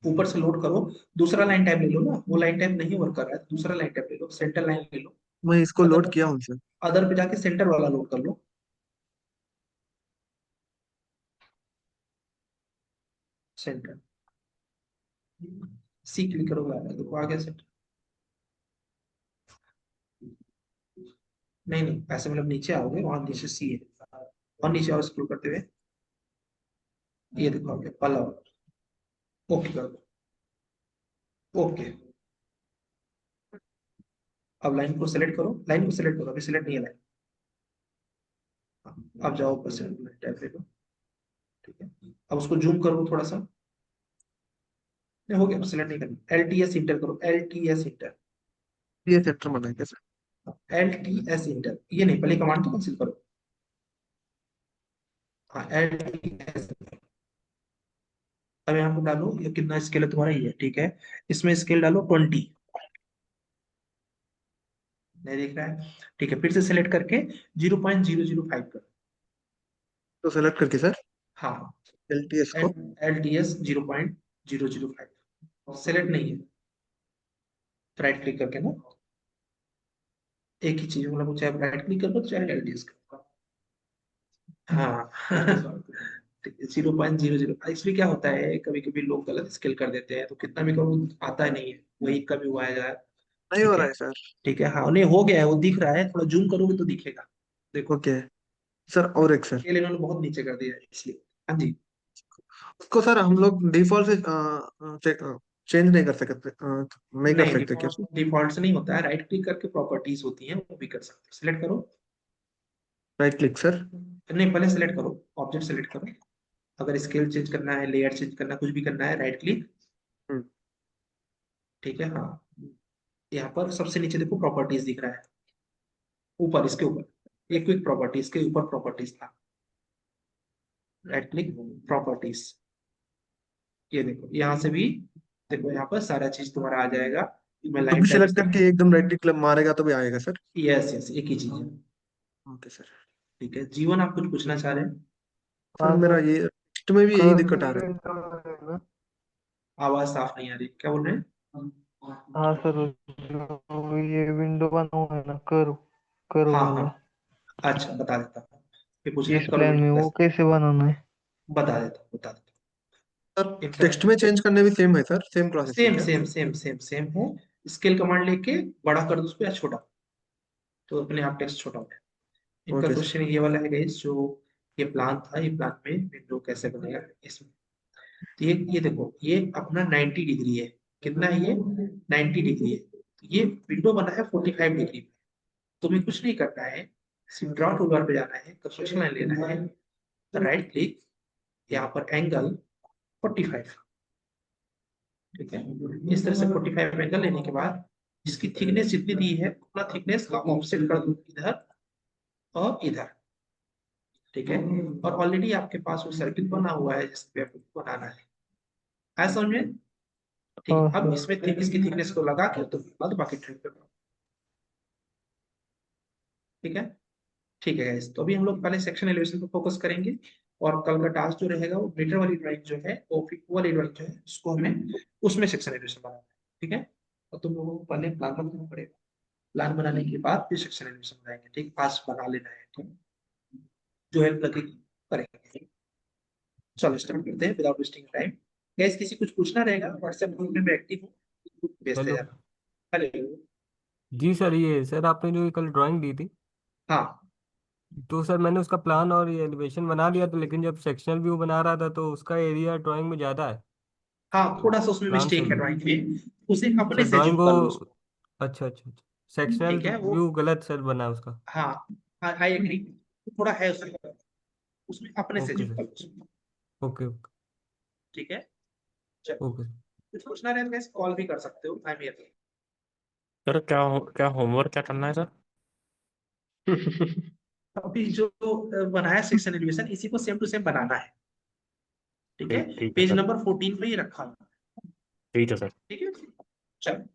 ऊपर से लोड करो। दूसरा लाइन टाइप ले लो ना, वो लाइन टाइप नहीं वर्क कर रहा है, दूसरा लाइन टाइप ले लो, सेंटर लाइन ले लो। मैं इसको अदर लोड किया हूँ सर। अदर पे जाके सेंटर वाला लोड कर लो। सेंटर, सी क्लिक करोगे देखो आ गया सेंटर। नहीं नहीं, ऐसे मतलब नीचे आओगे, वहां नीचे सी है, और नीचे आओ स्क्रॉल करते हुए, ये देखो आ गया पहला। ओके कर दो, ओके। अब लाइन को सेलेक्ट करो, लाइन को सेलेक्ट करो, अभी सेलेक्ट नहीं है लाइन। अब जाओ ऊपर से लाइन टाइप ले लो, ठीक है। अब उसको जूम करो थोड़ा सा, नहीं हो गया, अब सेलेक्ट नहीं करना, एल टी एस इंटर करो, एल टी एस इंटर, ये सेक्टर बना है क्या sir? L T S inter, ये नहीं, पहले कमांड तो कैंसिल करो। हाँ, एल टी एस। अब यहाँ पे डालो, ये कितना स्केल है तुम्हारा, ये ठीक है। इसमें स्केल डालो 20, नहीं दिख रहा है, ठीक है। फिर से सेलेक्ट करके 0.005 करो। तो सेलेक्ट करके सर, हाँ, LTS को। एल टी एस 0.005, सेलेक्ट नहीं है, राइट क्लिक करके ना, एक ही चीज मतलब, चाहे राइट क्लिक करो चाहे एल टी एस करो। हाँ 0.00, एक्चुअली क्या होता है, कभी कभी लोग गलत स्केल कर देते हैं, तो कितना भी करो आता नहीं है, वही कभी हुआ है। नहीं हो ठीक रहा है, है सर। ठीक है, हाँ नहीं हो गया है, वो दिख रहा है, थोड़ा जूम करोगे तो दिखेगा, देखो। ओके सर, और एक सर, स्केल इन्होंने बहुत नीचे कर दिया है इसलिए। हाँ जी, उसको सर हम लोग डिफॉल्ट से चेंज नहीं कर सकते, नहीं कर नहीं सकते क्या सर? डिफॉल्ट से नहीं होता है, राइट क्लिक करके प्रॉपर्टीज होती हैं, वो भी कर सकते हो, सिलेक्ट करो। Right click sir. नहीं, पहले सेलेक्ट करो, ऑब्जेक्ट सेलेक्ट करो, अगर स्केल चेंज करना है, लेयर चेंज करना है, कुछ भी करना है, राइट क्लिक, हम्म, ठीक है। हाँ, यहाँ पर सबसे नीचे देखो प्रॉपर्टीज दिख रहा है, ऊपर इसके ऊपर, एक क्विक प्रॉपर्टी, इसके ऊपर प्रॉपर्टीज था, राइट क्लिक प्रॉपर्टीज, ये देखो यहाँ से भी, देखो यहाँ पर सारा चीज तुम्हारा आ जाएगा। मैं तो लाइन भी टाइप सिलेक्ट से, करके एकदम राइट क्लिक मारेगा तो भी आएगा सर? यस यस, एक ही चीज है। Okay sir. ठीक है, जीवन आप कुछ पूछना चाह रहे हैं? सर हाँ मेरा सर, ये टेक्स्ट में भी यही दिक्कत आ कर्ली रहा है। विंडो है ना। आवाज साफ नहीं आ रही, क्या बोल रहे हैं? हाँ सर, जो ये विंडो बना हुआ है ना, कर्व हाँ हाँ, वाला, अच्छा बता देता हूँ, ये पूछ रहे इस हैं करो प्लान में विंडो वो कैसे, कैसे बनाना है? बता देता हूँ। सर इनका टेक्स्ट में चेंज करने भी सेम है सर, सेम प्रोसेस है सेम क्या? सेम सेम सेम सेम है, स्केल कमांड लेके बड़ा कर दो उसको या छोटा, तो अपने आप टेक्स्ट छोटा हो जाए। इनका ओके सर। क्वेश्चन ये वाला है गाइस, जो ये प्लान था, ये प्लान में विंडो कैसे बनेगा इसमें। तो ये देखो, ये अपना 90 डिग्री है, कितना है ये, 90 डिग्री है, तो ये विंडो बना है 45 डिग्री पे। तुम्हें कुछ नहीं करना है, सिर्फ ड्रॉ टूल बार पे जाना है, कंस्ट्रक्शन लाइन लेना है, राइट क्लिक, यहाँ पर एंगल 45, ठीक है। इस तरह से 45 एंगल लेने के बाद, जिसकी थिकनेस जितनी दी है उतना थिकनेस का ऑफसेट कर दो इधर और इधर, ठीक है। और ऑलरेडी आपके पास वो सर्किल बना हुआ है जिस पे आपको बनाना है, ऐसा समझ में? ठीक है, हाँ अब सर। इसमें इसकी थिकनेस को लगा के तो बाद बाकी ट्रिम पे बनाओ, ठीक है। ठीक है guys, तो अभी हम लोग पहले सेक्शन एलिवेशन पर फोकस करेंगे, और कल का टास्क जो रहेगा वो मीटर वाली ड्राइंग जो है, वो वाली ड्राइंग जो है उसको हमें उसमें सेक्शन एलिवेशन बनाना है, ठीक है। और तुम लोगों को पहले प्लान बनाना पड़ेगा, प्लान बनाने के बाद फिर सेक्शन एलिवेशन बनाएंगे, ठीक, पास बना लेना है, ठीक, जो हेल्प लगेगी करेंगे। चलो स्टार्ट करते हैं विदाउट वेस्टिंग टाइम। गैस किसी कुछ पूछना रहेगा, व्हाट्सएप ग्रुप में मैं एक्टिव हूँ, भेजते हेलो। जाना। हेलो। जी सर, ये सर आपने जो ये कल ड्राइंग दी थी, हाँ तो सर मैंने उसका प्लान और ये एलिवेशन बना लिया था, लेकिन जब सेक्शनल व्यू बना रहा था तो उसका एरिया ड्राइंग में ज़्यादा है हाँ, थोड़ा सा उसमें प्लान से मिस्टेक है भी। ड्राइंग में, उसे अपने सर से ड्राइंग जूम को, कर लो उसको, अच्छा अच्छा अच्छा, सेक्शनल ठीक है वो। व्यू गलत सर बना है उसका। हाँ, आई एग्री, थोड़ा है उसमें, उसमें अपने से ओके जूम सर। कर लो उसको, ओके ओके। ठीक है। चलो, ओके। कुछ पूछना रहे तो गैस कॉल भी कर सकते हो, आई एम हियर। सर क्या होमवर्क क्या करना है सर? अभी जो बनाया सेक्शन एलिवेशन इसी को सेम टू सेम बनाना है, ठीक है। ठीक है पेज सर, नंबर 14 पे ही रखा हुआ है, ठीक है सर। ठीक है। चलो